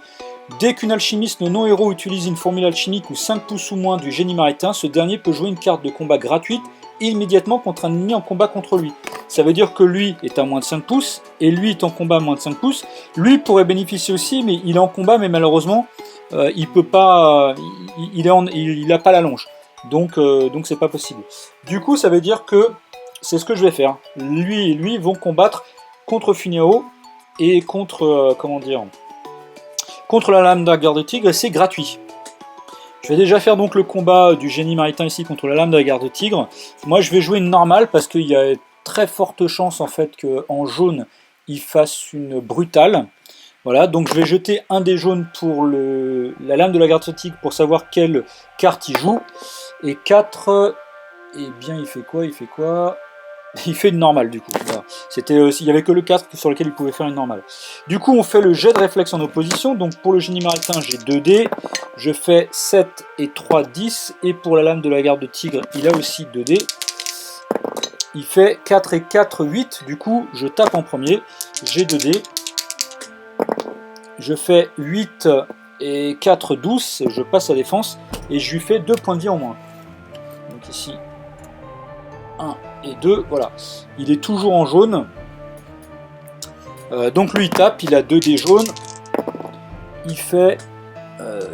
Dès qu'une alchimiste non-héros utilise une formule alchimique ou 5 pouces ou moins du génie maritain, ce dernier peut jouer une carte de combat gratuite immédiatement contre un ennemi en combat contre lui. Ça veut dire que lui est à moins de 5 pouces, et lui est en combat à moins de 5 pouces. Lui pourrait bénéficier aussi, mais il est en combat, mais malheureusement, il peut pas, il n'a pas la longe. Donc c'est pas possible. Du coup, ça veut dire que c'est ce que je vais faire. Lui et lui vont combattre contre Finiao et contre la lame de la garde de tigre, et c'est gratuit. Je vais déjà faire donc le combat du génie maritime ici contre la lame de la garde-tigre. Moi je vais jouer une normale parce qu'il y a très forte chance en fait qu'en jaune il fasse une brutale. Voilà, donc je vais jeter un dé jaune pour la lame de la garde-tigre pour savoir quelle carte il joue. Et 4, eh bien il fait quoi? Il fait une normale du coup. Voilà. Il n'y avait que le 4 sur lequel il pouvait faire une normale. Du coup on fait le jet de réflexe en opposition. Donc pour le génie maritime j'ai 2 dés. Je fais 7 et 3, 10. Et pour la lame de la garde-tigre il a aussi 2 dés. Il fait 4 et 4, 8. Du coup je tape en premier. J'ai 2 dés. Je fais 8 et 4, 12. Je passe à défense. Et je lui fais 2 points de vie en moins. Donc ici 1 et 2, voilà. Il est toujours en jaune. Donc lui il tape, il a 2 dés jaunes. Il fait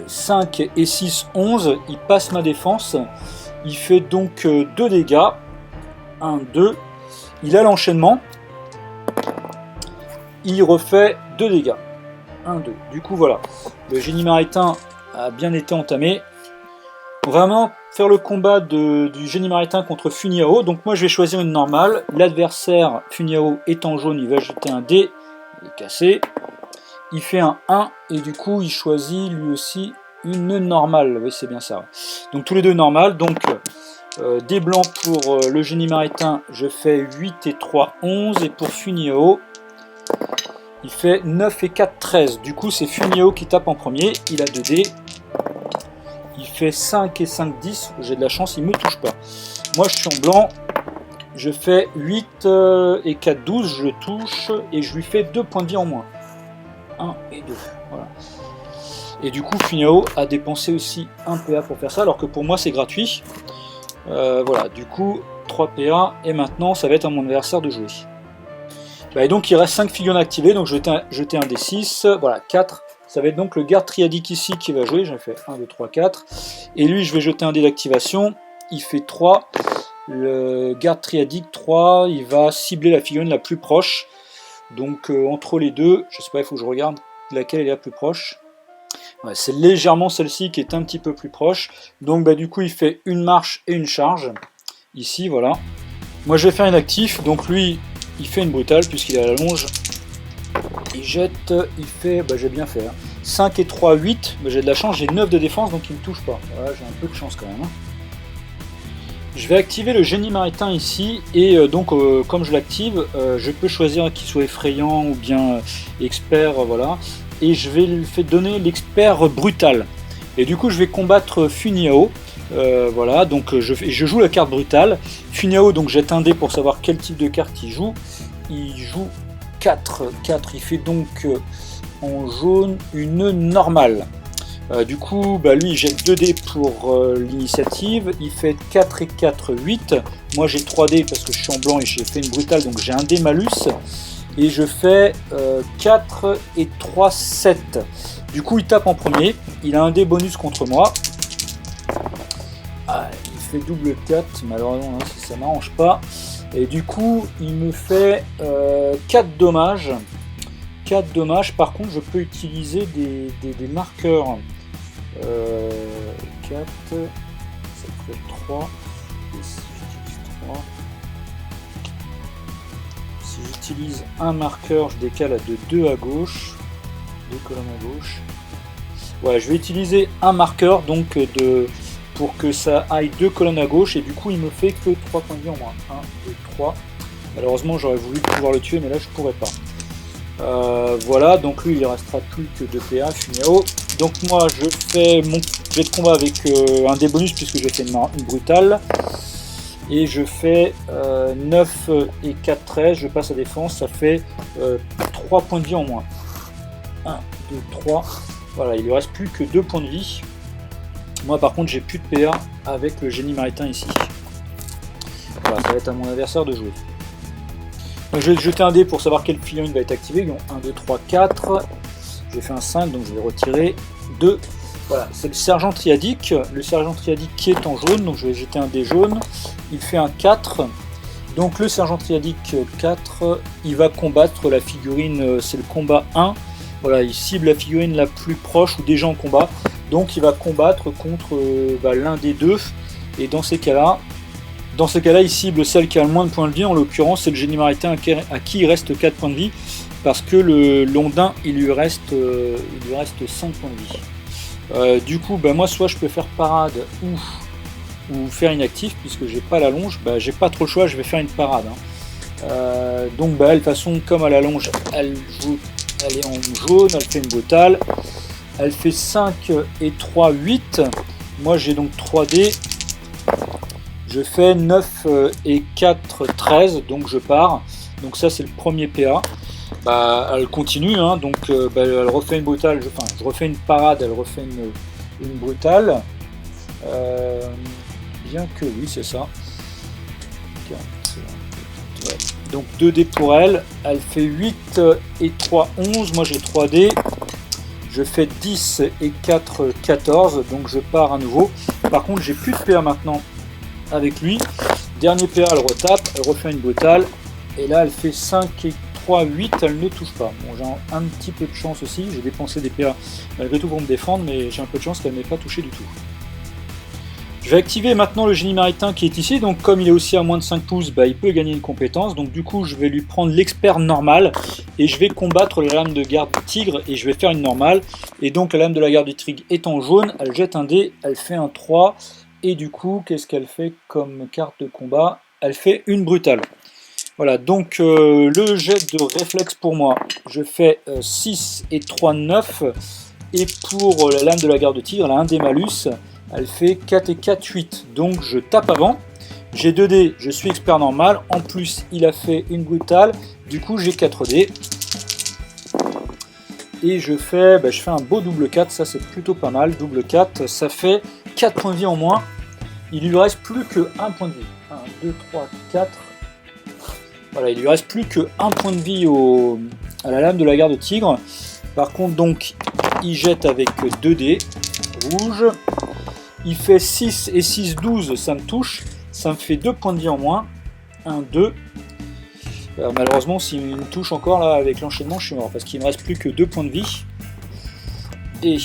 5 et 6, 11. Il passe ma défense. Il fait donc 2 dégâts. 1, 2. Il a l'enchaînement. Il refait 2 dégâts. 1, 2. Du coup voilà. Le génie maritime a bien été entamé. Vraiment faire le combat du génie maritime contre Funiao. Donc moi je vais choisir une normale. L'adversaire Funiao est en jaune, il va jeter un dé. Il est cassé. Il fait un 1 et du coup il choisit lui aussi une normale. Oui c'est bien ça. Ouais. Donc tous les deux normales. Donc des blancs pour le génie maritime, je fais 8 et 3, 11. Et pour Funiao, il fait 9 et 4, 13. Du coup c'est Funiao qui tape en premier. Il a 2 dés. Il fait 5 et 5, 10. J'ai de la chance, il ne me touche pas. Moi, je suis en blanc. Je fais 8 et 4, 12. Je touche et je lui fais 2 points de vie en moins. 1 et 2. Voilà. Et du coup, Funiao a dépensé aussi 1 PA pour faire ça, alors que pour moi, c'est gratuit. Voilà, du coup, 3 PA. Et maintenant, ça va être à mon adversaire de jouer. Et donc, il reste 5 figurines activées. Donc, je vais jeter un D6. Voilà, 4. Ça va être donc le garde triadique ici qui va jouer. J'ai fait 1, 2, 3, 4. Et lui, je vais jeter un dé d'activation. Il fait 3. Le garde triadique 3, il va cibler la figurine la plus proche. Donc entre les deux, je sais pas, il faut que je regarde laquelle est la plus proche. Ouais, c'est légèrement celle-ci qui est un petit peu plus proche. Donc du coup, il fait une marche et une charge. Ici, voilà. Moi, je vais faire une actif. Donc lui, il fait une brutale puisqu'il est à la longe. Il jette, il fait, j'ai bien fait, 5 et 3, 8, j'ai de la chance, j'ai 9 de défense, donc il ne me touche pas. Voilà, j'ai un peu de chance quand même. Je vais activer le génie maritime ici, et donc comme je l'active, je peux choisir qu'il soit effrayant ou bien expert, voilà. Et je vais lui faire donner l'expert brutal. Et du coup je vais combattre Funiao, voilà, donc je joue la carte brutale. Funiao donc jette un dé pour savoir quel type de carte il joue. Il joue 4, il fait donc en jaune une normale. Du coup, lui il jette 2 dés pour l'initiative, il fait 4 et 4, 8. Moi j'ai 3 dés parce que je suis en blanc et j'ai fait une brutale, donc j'ai un dé malus. Et je fais 4 et 3, 7. Du coup il tape en premier, il a un dé bonus contre moi. Il fait double 4, malheureusement ça m'arrange pas. Et du coup, il me fait 4 dommages. 4 dommages. Par contre, je peux utiliser des marqueurs. 4, ça fait 3. Et si j'utilise 3. Si j'utilise un marqueur, je décale de 2 à gauche. 2 colonnes à gauche. Ouais, je vais utiliser un marqueur donc pour que ça aille 2 colonnes à gauche, et du coup il me fait que 3 points de vie en moins. 1, 2, 3. Malheureusement j'aurais voulu pouvoir le tuer, mais là je pourrais pas. Voilà, donc lui il ne restera plus que 2 PA, Funiao. Donc moi je fais mon jet de combat avec un dé bonus puisque j'ai fait une brutale. Et je fais 9 et 4, 13, je passe à défense, ça fait 3 points de vie en moins. 1, 2, 3. Voilà, il ne lui reste plus que 2 points de vie. Moi par contre j'ai plus de PA avec le génie maritime ici. Voilà, ça va être à mon adversaire de jouer. Donc je vais jeter un dé pour savoir quelle figurine va être activée. Donc 1, 2, 3, 4. J'ai fait un 5, donc je vais retirer 2. Voilà, c'est le sergent triadique. Le sergent triadique qui est en jaune, donc je vais jeter un dé jaune. Il fait un 4. Donc le sergent triadique 4, il va combattre la figurine, c'est le combat 1. Voilà, il cible la figurine la plus proche ou déjà en combat. Donc il va combattre contre l'un des deux. Et dans ces cas-là, il cible celle qui a le moins de points de vie. En l'occurrence, c'est le génie maritime à qui il reste 4 points de vie. Parce que le Londin, il lui reste 5 points de vie. Du coup, moi, soit je peux faire parade ou faire inactif, puisque j'ai pas la longe. J'ai pas trop le choix, je vais faire une parade. Donc, de toute façon, comme à la longe, elle est en jaune, elle fait une brutale. Elle fait 5 et 3, 8. Moi, j'ai donc 3 dés. Je fais 9 et 4, 13. Donc, je pars. Donc, ça, c'est le premier PA. Elle continue. Donc, elle refait une brutale. Je refais une parade. Elle refait une brutale. Bien que, oui, c'est ça. Ouais. Donc, 2 dés pour elle. Elle fait 8 et 3, 11. Moi, j'ai 3 dés. Je fais 10 et 4, 14, donc je pars à nouveau. Par contre, j'ai plus de PA maintenant avec lui. Dernier PA, elle retape, elle refait une brutale. Et là, elle fait 5 et 3, 8, elle ne touche pas. Bon, j'ai un petit peu de chance aussi. J'ai dépensé des PA malgré tout pour me défendre, mais j'ai un peu de chance qu'elle ne m'ait pas touché du tout. Je vais activer maintenant le génie maritime qui est ici, donc comme il est aussi à moins de 5 pouces, il peut gagner une compétence, donc du coup je vais lui prendre l'expert normal, et je vais combattre la lame de garde du tigre, et je vais faire une normale, et donc la lame de la garde du tigre est en jaune, elle jette un dé, elle fait un 3, et du coup qu'est-ce qu'elle fait comme carte de combat? Elle fait une brutale. Voilà, donc le jet de réflexe pour moi, je fais 6 et 3, 9, et pour la lame de la garde du tigre, elle a un dé malus. Elle fait 4 et 4, 8. Donc je tape avant. J'ai 2 dés, je suis expert normal. En plus, il a fait une brutale. Du coup, j'ai 4 dés. Et je fais un beau double 4. Ça, c'est plutôt pas mal. Double 4, ça fait 4 points de vie en moins. Il lui reste plus que 1 point de vie. 1, 2, 3, 4. Voilà, il lui reste plus que 1 point de vie à la lame de la garde de tigre. Par contre, donc, il jette avec 2 dés rouges. Il fait 6 et 6, 12, ça me touche. Ça me fait 2 points de vie en moins. 1, 2. Malheureusement, s'il me touche encore là avec l'enchaînement, je suis mort. Parce qu'il ne me reste plus que 2 points de vie. Et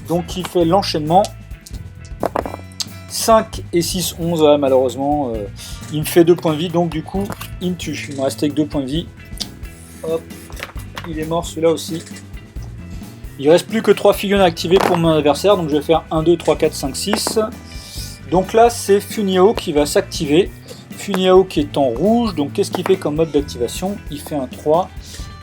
donc il fait l'enchaînement. 5 et 6, 11. Malheureusement, il me fait 2 points de vie. Donc du coup, il me tue. Il me reste avec 2 points de vie. Hop. Il est mort celui-là aussi. Il ne reste plus que 3 figurines à activer pour mon adversaire, donc je vais faire 1, 2, 3, 4, 5, 6. Donc là, c'est Funiao qui va s'activer. Funiao qui est en rouge, donc qu'est-ce qu'il fait comme mode d'activation? Il fait un 3.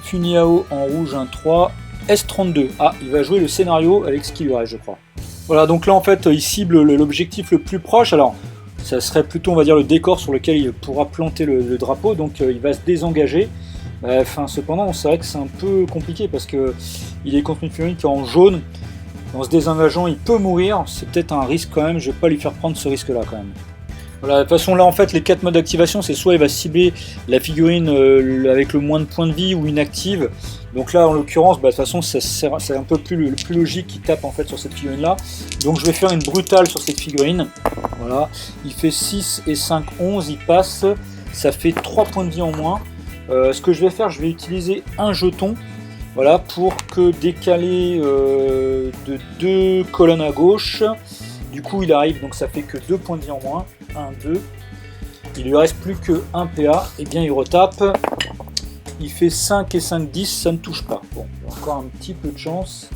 Funiao en rouge, un 3. S32. Ah, il va jouer le scénario avec ce qu'il lui reste, je crois. Voilà, donc là, en fait, il cible l'objectif le plus proche. Alors, ça serait plutôt, on va dire, le décor sur lequel il pourra planter le drapeau, donc il va se désengager. Cependant, c'est vrai que c'est un peu compliqué parce que il est contre une figurine qui est en jaune. En se désengageant, il peut mourir. C'est peut-être un risque quand même. Je vais pas lui faire prendre ce risque-là quand même. Voilà, de toute façon, là, en fait, les 4 modes d'activation, c'est soit il va cibler la figurine avec le moins de points de vie ou inactive. Donc là, en l'occurrence, de toute façon, c'est un peu plus logique qu'il tape en fait sur cette figurine-là. Donc je vais faire une brutale sur cette figurine. Voilà, il fait 6 et 5, 11. Il passe. Ça fait 3 points de vie en moins. Ce que je vais faire, je vais utiliser un jeton, voilà, pour que décaler de 2 colonnes à gauche. Du coup, il arrive, donc ça fait que 2 points de vie en moins. 1, 2. Il lui reste plus que 1 PA. Et bien, il retape. Il fait 5 et 5, 10. Ça ne touche pas. Bon, encore un petit peu de chance.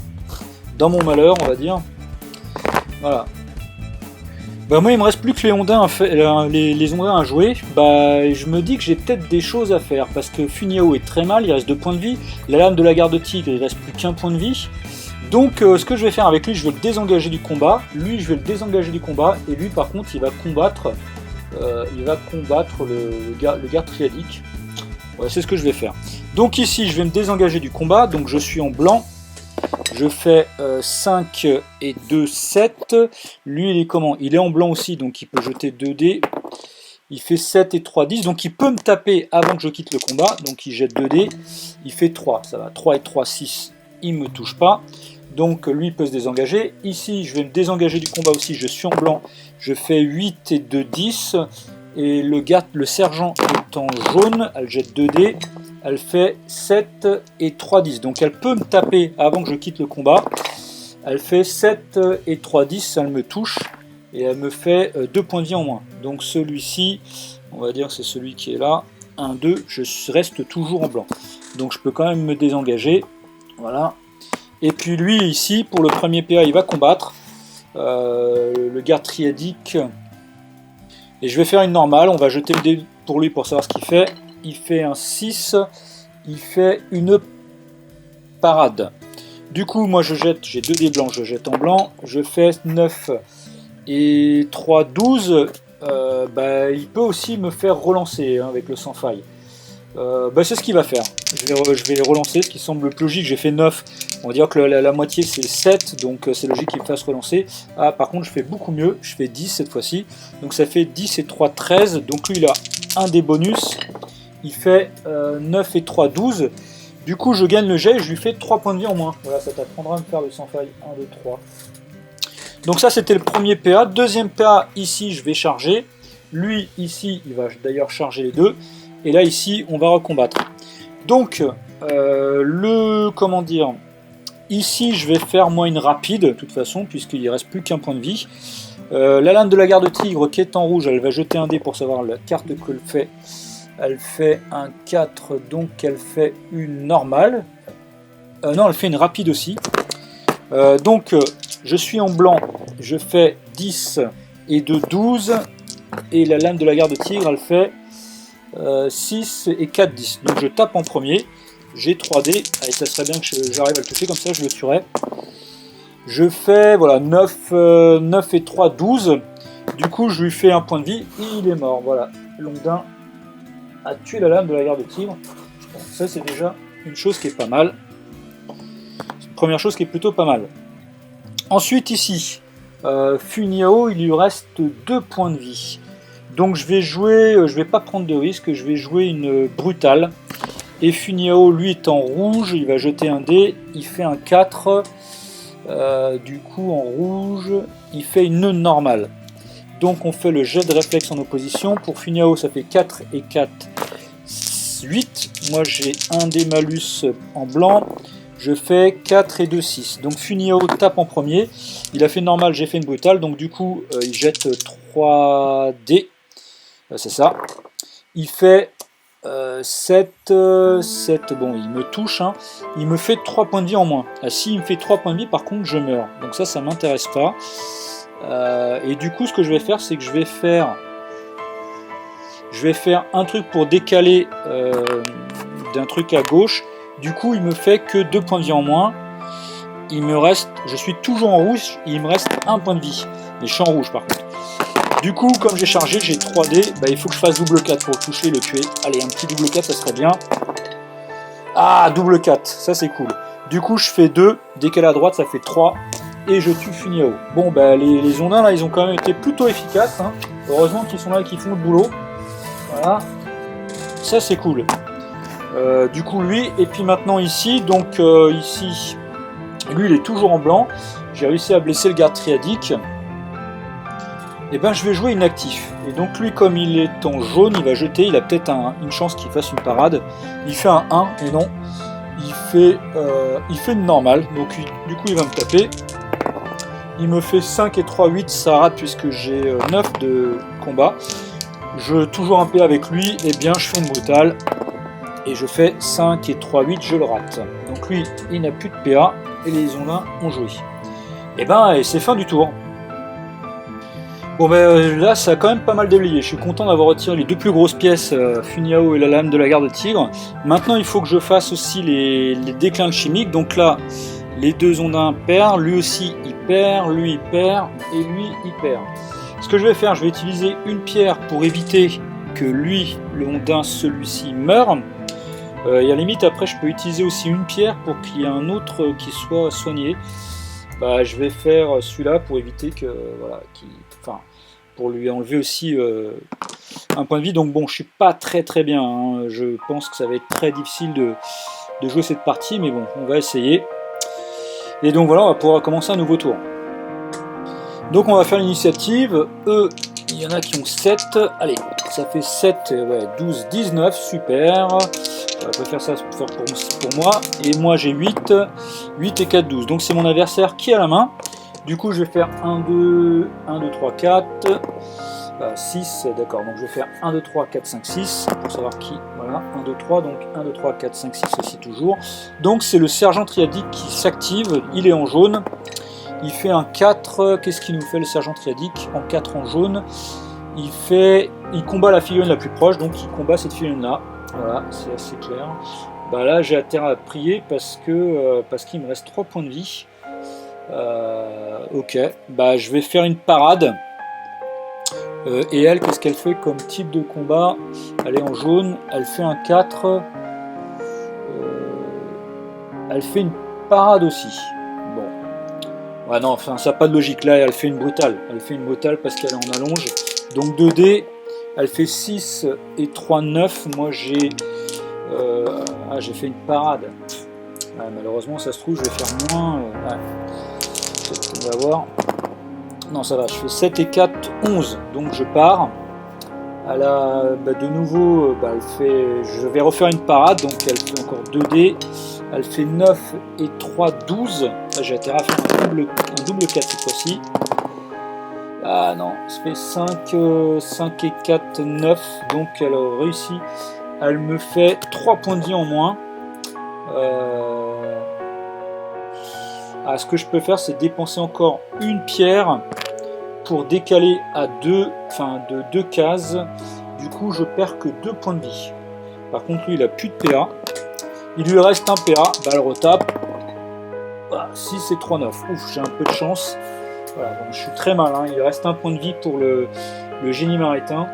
Dans mon malheur, on va dire. Voilà. Moi, il me reste plus que les ondins à jouer. Je me dis que j'ai peut-être des choses à faire parce que Funiao est très mal, il reste 2 points de vie. La lame de la garde de tigre, il reste plus qu'un point de vie. Donc, ce que je vais faire avec lui, je vais le désengager du combat. Lui, je vais le désengager du combat. Et lui, par contre, il va combattre le garde triadique. Voilà, c'est ce que je vais faire. Donc ici, je vais me désengager du combat. Donc, je suis en blanc. Je fais 5 et 2, 7. Lui, il est comment? Il est en blanc aussi, donc il peut jeter 2 dés. Il fait 7 et 3, 10. Donc il peut me taper avant que je quitte le combat. Donc il jette 2 dés. Il fait 3. Ça va. 3 et 3, 6. Il ne me touche pas. Donc lui, il peut se désengager. Ici, je vais me désengager du combat aussi. Je suis en blanc. Je fais 8 et 2, 10. Et le sergent est en jaune. Elle jette 2 dés. Elle fait 7 et 3, 10. Donc elle peut me taper avant que je quitte le combat. Elle fait 7 et 3, 10, elle me touche. Et elle me fait 2 points de vie en moins. Donc celui-ci, on va dire c'est celui qui est là. 1, 2, je reste toujours en blanc. Donc je peux quand même me désengager. Voilà. Et puis lui ici, pour le premier PA, il va combattre. Le garde triadique. Et je vais faire une normale. On va jeter le dé pour lui pour savoir ce qu'il fait. Il fait un 6. Il fait une parade. Du coup, moi je jette, j'ai 2 dés blancs, je jette en blanc. Je fais 9 et 3, 12. Il peut aussi me faire relancer hein, avec le sans faille. C'est ce qu'il va faire. Je vais relancer, ce qui semble le plus logique. J'ai fait 9. On va dire que la moitié c'est 7, donc c'est logique qu'il me fasse relancer. Ah, par contre, je fais beaucoup mieux. Je fais 10 cette fois-ci. Donc ça fait 10 et 3, 13. Donc lui, il a un des bonus. Il fait 9 et 3, 12. Du coup, je gagne le jet et je lui fais 3 points de vie en moins. Voilà, ça t'apprendra à me faire le sans faille. 1, 2, 3. Donc ça, c'était le premier PA. Deuxième PA, ici, je vais charger. Lui, ici, il va d'ailleurs charger les deux. Et là, ici, on va recombattre. Donc, ici, je vais faire moi une rapide, de toute façon, puisqu'il ne reste plus qu'un point de vie. La lame de la garde tigre, qui est en rouge, elle va jeter un dé pour savoir la carte qu'elle fait. Elle fait un 4, donc elle fait une normale. Non, elle fait une rapide aussi. Je suis en blanc, je fais 10 et 2, 12. Et la lame de la garde tigre, elle fait 6 et 4, 10. Donc je tape en premier. J'ai 3 dés. Allez, ça serait bien que j'arrive à le toucher, comme ça je le tuerai. Je fais voilà, 9 et 3, 12. Du coup, je lui fais un point de vie. Et il est mort. Voilà. Longdin a tué la lame de la garde tigre. Bon, ça, c'est déjà une chose qui est pas mal. C'est une première chose qui est plutôt pas mal. Ensuite, ici, Funiao, il lui reste 2 points de vie. Donc je vais jouer, je vais pas prendre de risque, je vais jouer une brutale. Et Funiao, lui, est en rouge, il va jeter un dé, il fait un 4. Du coup, en rouge, il fait une normale. Donc on fait le jet de réflexe en opposition. Pour Funiao, ça fait 4 et 4, 8. Moi, j'ai un dé malus en blanc. Je fais 4 et 2, 6. Donc Funiao tape en premier. Il a fait une normale, j'ai fait une brutale. Donc du coup, il jette 3 dés. C'est ça. Il fait 7, bon, il me touche, hein. Il me fait 3 points de vie en moins. Ah, s'il me fait 3 points de vie, par contre, je meurs. Donc ça m'intéresse pas. Et du coup, ce que je vais faire, c'est que je vais faire un truc pour décaler d'un truc à gauche. Du coup, il me fait que 2 points de vie en moins. Il me reste, je suis toujours en rouge, il me reste 1 point de vie. Mais je suis en rouge par contre. Du coup, comme j'ai chargé, j'ai 3 dés, il faut que je fasse double 4 pour le toucher et le tuer. Allez, un petit double 4, ça serait bien. Ah, double 4, ça c'est cool. Du coup, je fais 2, décalé à droite, ça fait 3. Et je tue Funiao. Bon, les ondins, là, ils ont quand même été plutôt efficaces. Hein. Heureusement qu'ils sont là et qu'ils font le boulot. Voilà. Ça, c'est cool. Du coup, lui, et puis maintenant ici, donc ici, lui, il est toujours en blanc. J'ai réussi à blesser le garde triadique. Et je vais jouer inactif. Et donc lui, comme il est en jaune, il va jeter, il a peut-être une chance qu'il fasse une parade. Il fait un 1, et non. Il fait une normale, donc du coup il va me taper. Il me fait 5 et 3, 8, ça rate puisque j'ai 9 de combat. Toujours un P avec lui, et bien je fais une brutale. Et je fais 5 et 3, 8, je le rate. Donc lui, il n'a plus de PA, et les ondins ont joué. Et c'est fin du tour. Bon là ça a quand même pas mal déblayé, je suis content d'avoir retiré les 2 plus grosses pièces, Funiao et la lame de la garde tigre. Maintenant il faut que je fasse aussi les déclins chimiques, donc là les 2 ondins perdent, lui aussi il perd, lui il perd et lui il perd. Ce que je vais faire, je vais utiliser une pierre pour éviter que lui, le ondin, celui-ci meure. Et à la limite après je peux utiliser aussi une pierre pour qu'il y ait un autre qui soit soigné. Je vais faire celui-là pour éviter que pour lui enlever aussi un point de vie. Donc bon, je suis pas très bien, hein. Je pense que ça va être très difficile de jouer cette partie, mais bon, on va essayer. Et donc voilà, on va pouvoir commencer un nouveau tour. Donc on va faire l'initiative. Eux, Il y en a qui ont 7. Allez, ça fait 7, ouais, 12, 19, super. On va faire ça pour moi. Et moi j'ai 8. 8 et 4, 12. Donc c'est mon adversaire qui a la main. Du coup je vais faire 1, 2, 3, 4. 6, d'accord. Donc je vais faire 1, 2, 3, 4, 5, 6. Pour savoir qui. Voilà, 1, 2, 3. Donc 1, 2, 3, 4, 5, 6 aussi toujours. Donc c'est le sergent triadique qui s'active. Il est en jaune. Il fait un 4, qu'est-ce qu'il nous fait le sergent triadique en 4 en jaune? Il combat la figurine la plus proche, donc il combat cette figurine là. Voilà, c'est assez clair. Bah là j'ai intérêt à prier parce qu'il me reste 3 points de vie. Ok, bah je vais faire une parade. Et elle, qu'est-ce qu'elle fait comme type de combat? Elle est en jaune, elle fait un 4. Elle fait une parade aussi. Ouais, non, enfin, ça n'a pas de logique. Là, elle fait une brutale. Elle fait une brutale parce qu'elle est en allonge. Donc 2D, elle fait 6 et 3, 9. Moi, j'ai fait une parade. Ouais, malheureusement, ça se trouve, je vais faire moins. Ouais. On va voir. Non, ça va. Je fais 7 et 4, 11. Donc, je pars. Elle a, de nouveau, je vais refaire une parade. Donc, elle fait encore 2D. Elle fait 9 et 3, 12. Là, j'ai intérêt à faire un double 4 cette fois-ci. Ah non, ça fait 5 et 4, 9. Donc elle a réussi. Elle me fait 3 points de vie en moins. Ce que je peux faire, c'est dépenser encore une pierre pour décaler à 2, de 2 cases. Du coup, je perds que 2 points de vie. Par contre, lui, il a plus de PA. Il lui reste un PA, elle retape. Voilà, 6 et 3, 9. Ouf, j'ai un peu de chance. Voilà, donc je suis très malin. Il reste un point de vie pour le génie maritime.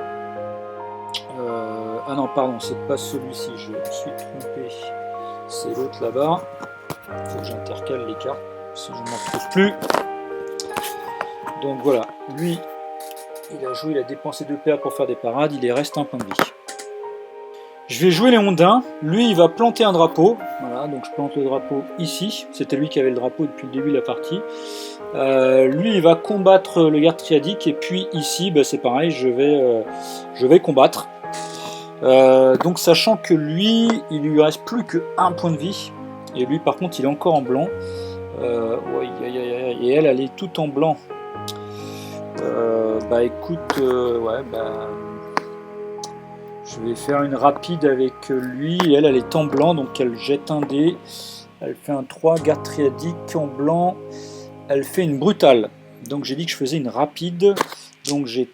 Ah non, pardon, c'est pas celui-ci, je me suis trompé. C'est l'autre là-bas. Il faut que j'intercale les cartes, si je ne m'en trouve plus. Donc voilà, lui, il a dépensé 2 PA pour faire des parades. Il lui reste un point de vie. Je vais jouer les ondins, lui il va planter un drapeau, voilà, donc je plante le drapeau ici, c'était lui qui avait le drapeau depuis le début de la partie. Lui il va combattre le garde triadique, et puis ici c'est pareil, je vais combattre. Donc sachant que lui, il lui reste plus que 1 point de vie, et lui par contre il est encore en blanc, et elle est toute en blanc. Écoute, je vais faire une rapide avec lui, et elle est en blanc, donc elle jette un dé, elle fait un 3, garde triadique en blanc, elle fait une brutale, donc j'ai dit que je faisais une rapide, donc j'ai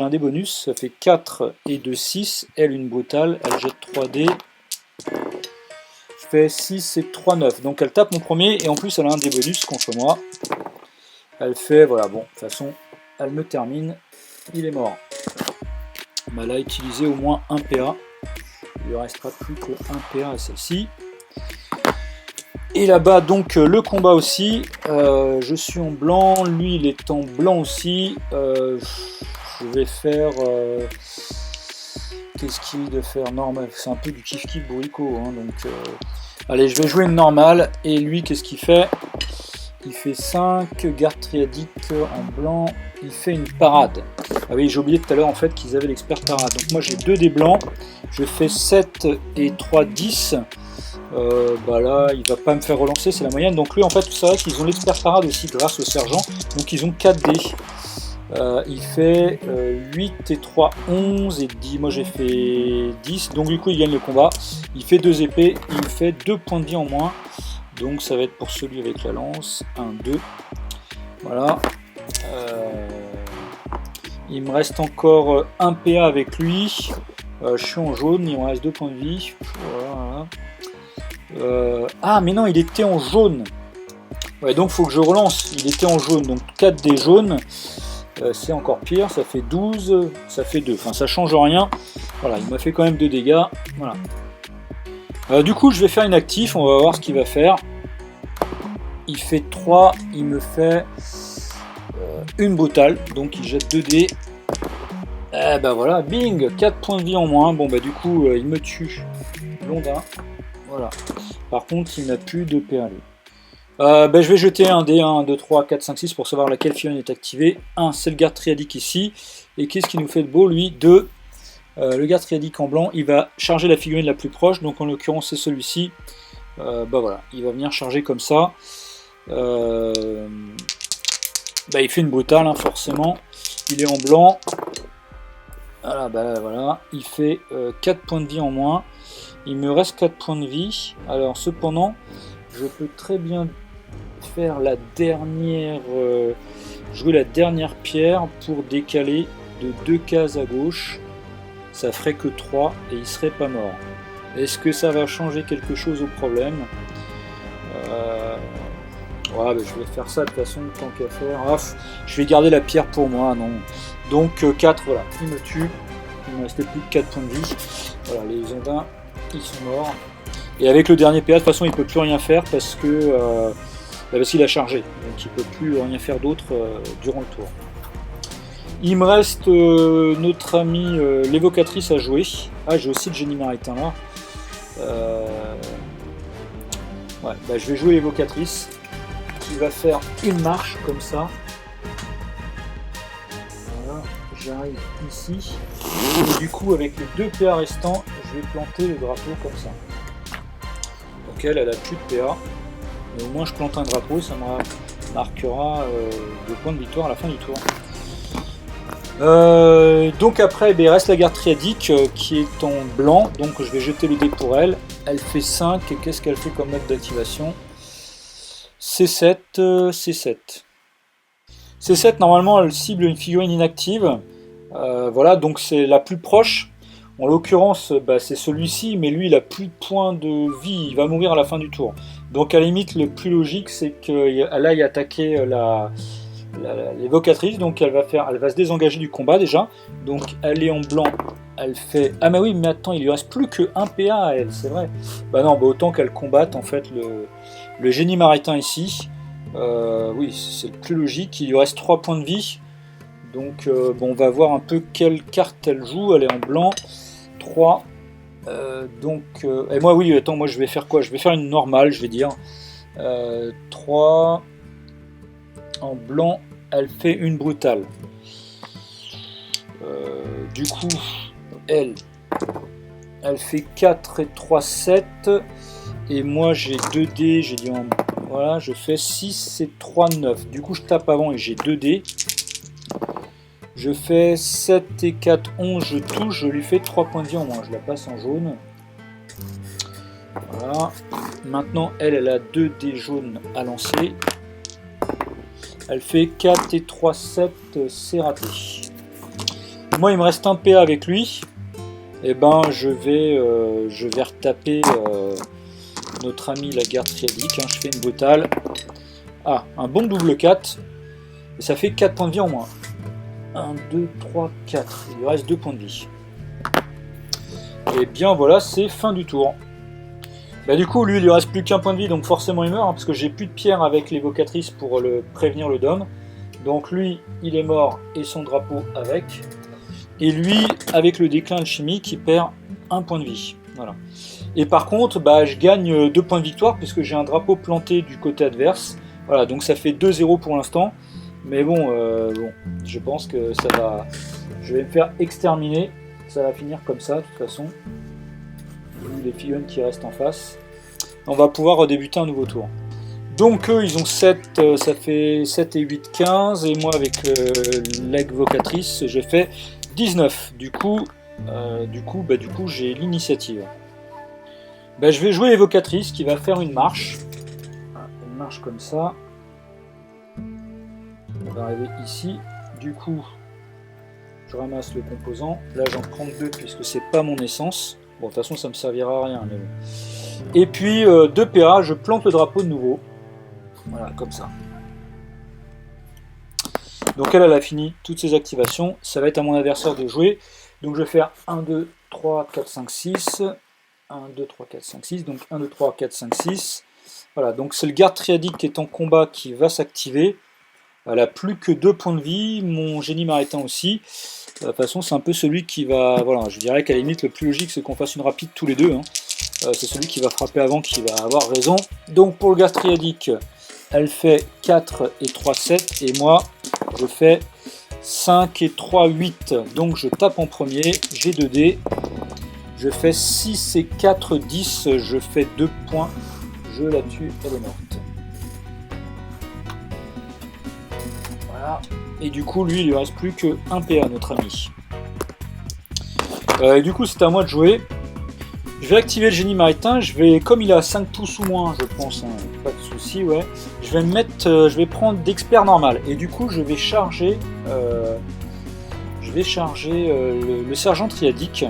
un dé bonus, ça fait 4 et 2, 6, elle une brutale, elle jette 3 dés, fait 6 et 3, 9, donc elle tape mon premier, et en plus elle a un dé bonus contre moi, elle fait, voilà, bon, de toute façon, elle me termine, il est mort. Elle a utilisé au moins un PA. Il ne restera plus que un PA à celle-ci. Et là-bas, donc, le combat aussi. Je suis en blanc. Lui, il est en blanc aussi. Je vais faire... Qu'est-ce qu'il de faire normal? C'est un peu du kiff-kiff bourrico. Donc, allez, je vais jouer une normale. Et lui, qu'est-ce qu'il fait? Il fait 5, garde triadique en blanc, il fait une parade. Ah oui, j'ai oublié tout à l'heure en fait qu'ils avaient l'expert parade. Donc moi j'ai 2 dés blancs, je fais 7 et 3, 10. Là, il va pas me faire relancer, c'est la moyenne. Donc lui en fait, tout ça, qu'ils ont l'expert parade aussi grâce au sergent. Donc ils ont 4 dés. Il fait 8 et 3, 11 et 10. Moi j'ai fait 10. Donc du coup il gagne le combat. Il fait 2 épées, il fait 2 points de vie en moins. Donc ça va être pour celui avec la lance, 1, 2, voilà. Il me reste encore un PA avec lui, je suis en jaune, il me reste 2 points de vie, voilà. Ah mais non, il était en jaune, ouais, donc il faut que je relance, il était en jaune, donc 4 des jaunes, c'est encore pire, ça fait 12, ça fait 2, enfin ça change rien, voilà, il m'a fait quand même 2 dégâts, voilà. Du coup je vais faire une actif, on va voir ce qu'il va faire. Il fait 3, il me fait une brutale, donc il jette 2 dés. Voilà, bing, 4 points de vie en moins. Bon du coup il me tue l'ondin. Voilà. Par contre il n'a plus de PA. Je vais jeter un dé, 1, 2, 3, 4, 5, 6 pour savoir laquelle figurine est activée. 1, c'est le garde triadique ici. Et qu'est-ce qui nous fait de beau, lui? 2, le garde triadique en blanc, il va charger la figurine la plus proche, donc en l'occurrence c'est celui-ci. Voilà, il va venir charger comme ça. Il fait une brutale, hein, forcément. Il est en blanc. Voilà, voilà. Il fait 4 points de vie en moins. Il me reste 4 points de vie. Alors cependant, je peux très bien faire la dernière, jouer la dernière pierre pour décaler de 2 cases à gauche. Ça ferait que 3 et il serait pas mort. Est-ce que ça va changer quelque chose au problème? Je vais faire ça de toute façon, tant qu'à faire. Je vais garder la pierre pour moi, non. Donc 4, voilà, il me tue. Il me restait plus que 4 points de vie. Voilà, les ondins, ils sont morts. Et avec le dernier PA, de toute façon, il peut plus rien faire parce qu'il a chargé. Donc il peut plus rien faire d'autre durant le tour. Il me reste notre ami l'évocatrice à jouer. J'ai aussi le génie maritime là. Je vais jouer l'évocatrice qui va faire une marche comme ça. Voilà, j'arrive ici. Et du coup, avec les 2 PA restants, je vais planter le drapeau comme ça. Donc elle a plus de PA. Mais au moins, je plante un drapeau, ça me marquera 2 points de victoire à la fin du tour. Donc après, il reste la garde triadique qui est en blanc, donc je vais jeter le dé pour elle. Elle fait 5, et qu'est-ce qu'elle fait comme mode d'activation? C7, C7. C7, normalement, elle cible une figurine inactive. Voilà, donc c'est la plus proche. En l'occurrence, c'est celui-ci, mais lui, il a plus de points de vie, il va mourir à la fin du tour. Donc à la limite, le plus logique, c'est qu'elle aille attaquer l'évocatrice, donc elle va se désengager du combat déjà. Donc elle est en blanc, elle fait... Ah mais oui, mais attends, il lui reste plus que 1 PA à elle, c'est vrai. Autant qu'elle combatte en fait le génie maritime ici. Oui, c'est le plus logique, il lui reste 3 points de vie. Donc on va voir un peu quelle carte elle joue, elle est en blanc. 3. Et moi oui, attends, moi je vais faire quoi? Je vais faire une normale, je vais dire. 3... En blanc, elle fait une brutale. Du coup, elle fait 4 et 3, 7. Et moi j'ai 2 dés, j'ai dit voilà, je fais 6 et 3, 9. Du coup je tape avant et j'ai 2 dés. Je fais 7 et 4, 11, je touche, je lui fais 3 points de vie en moins. Je la passe en jaune. Voilà. Maintenant elle a 2 dés jaunes à lancer. Elle fait 4 et 3, 7, c'est raté. Moi, il me reste un PA avec lui. Je vais retaper notre ami la garde triadique. Je fais une brutale. Un bon double 4. Et ça fait 4 points de vie en moins. 1, 2, 3, 4. Il lui reste 2 points de vie. Et bien voilà, c'est fin du tour. Du coup, lui, il lui reste plus qu'un point de vie, donc forcément il meurt, parce que j'ai plus de pierre avec l'évocatrice pour prévenir le dôme. Donc lui, il est mort, et son drapeau avec. Et lui, avec le déclin alchimique, il perd 1 point de vie. Voilà. Et par contre, je gagne 2 points de victoire, puisque j'ai un drapeau planté du côté adverse. Voilà, donc ça fait 2-0 pour l'instant. Mais bon, je pense que ça va... Je vais me faire exterminer. Ça va finir comme ça, de toute façon. Les figurines qui restent en face. On va pouvoir redébuter un nouveau tour. Donc eux ils ont 7, ça fait 7 et 8, 15. Et moi avec l'évocatrice j'ai fait 19. Du coup j'ai l'initiative. Je vais jouer l'évocatrice qui va faire une marche. Une marche comme ça. On va arriver ici. Du coup je ramasse le composant. Là j'en prends 2 puisque c'est pas mon essence. Bon, de toute façon, ça me servira à rien. Mais bon. Et puis, 2 PA, je plante le drapeau de nouveau. Voilà, comme ça. Donc, elle a fini toutes ses activations. Ça va être à mon adversaire de jouer. Donc, je vais faire 1, 2, 3, 4, 5, 6. 1, 2, 3, 4, 5, 6. Donc, 1, 2, 3, 4, 5, 6. Voilà, donc c'est le garde triadique qui est en combat qui va s'activer. Elle a plus que 2 points de vie. Mon génie maritime aussi. De toute façon, c'est un peu celui qui va... Voilà, je dirais qu'à la limite, le plus logique, c'est qu'on fasse une rapide tous les deux. C'est celui qui va frapper avant qui va avoir raison. Donc, pour le garde triadique, elle fait 4 et 3, 7. Et moi, je fais 5 et 3, 8. Donc je tape en premier, j'ai 2 dés. Je fais 6 et 4, 10. Je fais 2 points. Je la tue, elle est morte. Voilà. Et du coup, lui, il lui reste plus que 1 PA, notre ami. Et du coup, c'est à moi de jouer. Je vais activer le génie marin. Comme il a 5 pouces ou moins, je pense, hein, pas de souci, ouais. Je vais prendre d'expert normal. Et du coup, je vais charger, le sergent triadique.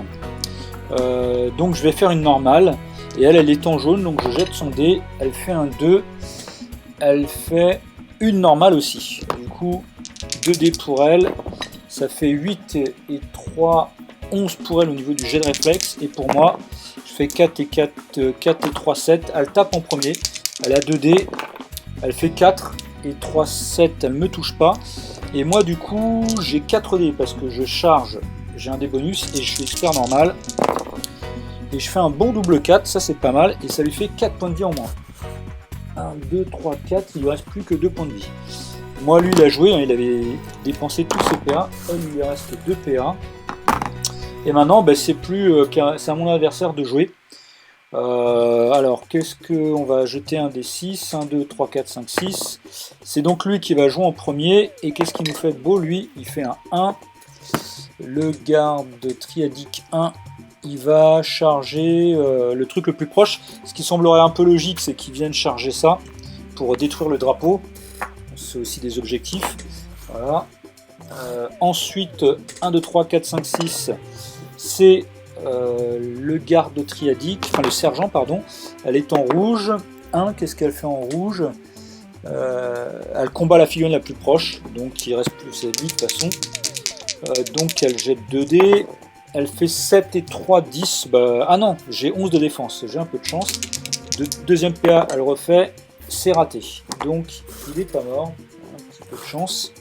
Donc, je vais faire une normale. Et elle est en jaune, donc je jette son dé. Elle fait un 2. Elle fait une normale aussi. Du coup, 2 dés pour elle. Ça fait 8 et 3, 11 pour elle au niveau du jet de réflexe. Et pour moi, je fais 4 et 3, 7. Elle tape en premier. Elle a 2 dés. Elle fait 4 et 3, 7. Elle ne me touche pas. Et moi, du coup, j'ai 4 dés parce que je charge. J'ai un dé bonus et je suis expert normal. Et je fais un bon double 4. Ça, c'est pas mal. Et ça lui fait 4 points de vie en moins. 1, 2, 3, 4. Il ne lui reste plus que 2 points de vie. Moi, lui, il a joué. Hein, il avait dépensé tous ses PA. Il lui reste 2 PA. Et maintenant, c'est à mon adversaire de jouer. Alors, qu'est-ce qu'on va jeter un des 6, 1, 2, 3, 4, 5, 6. C'est donc lui qui va jouer en premier. Et qu'est-ce qu'il nous fait de beau, lui? Il fait un 1. Le garde triadique 1. Il va charger le truc le plus proche. Ce qui semblerait un peu logique, c'est qu'il vienne charger ça pour détruire le drapeau. C'est aussi des objectifs. Voilà. Ensuite, 1, 2, 3, 4, 5, 6. C'est le garde triadique, enfin le sergent, pardon. Elle est en rouge. 1, qu'est-ce qu'elle fait en rouge? Elle combat la figurine la plus proche, donc il reste plus, c'est lui de toute façon. Donc elle jette 2 dés. Elle fait 7 et 3, 10. Ah non, j'ai 11 de défense, j'ai un peu de chance. Deuxième PA, elle refait. C'est raté. Donc il est pas mort. Un petit peu de chance.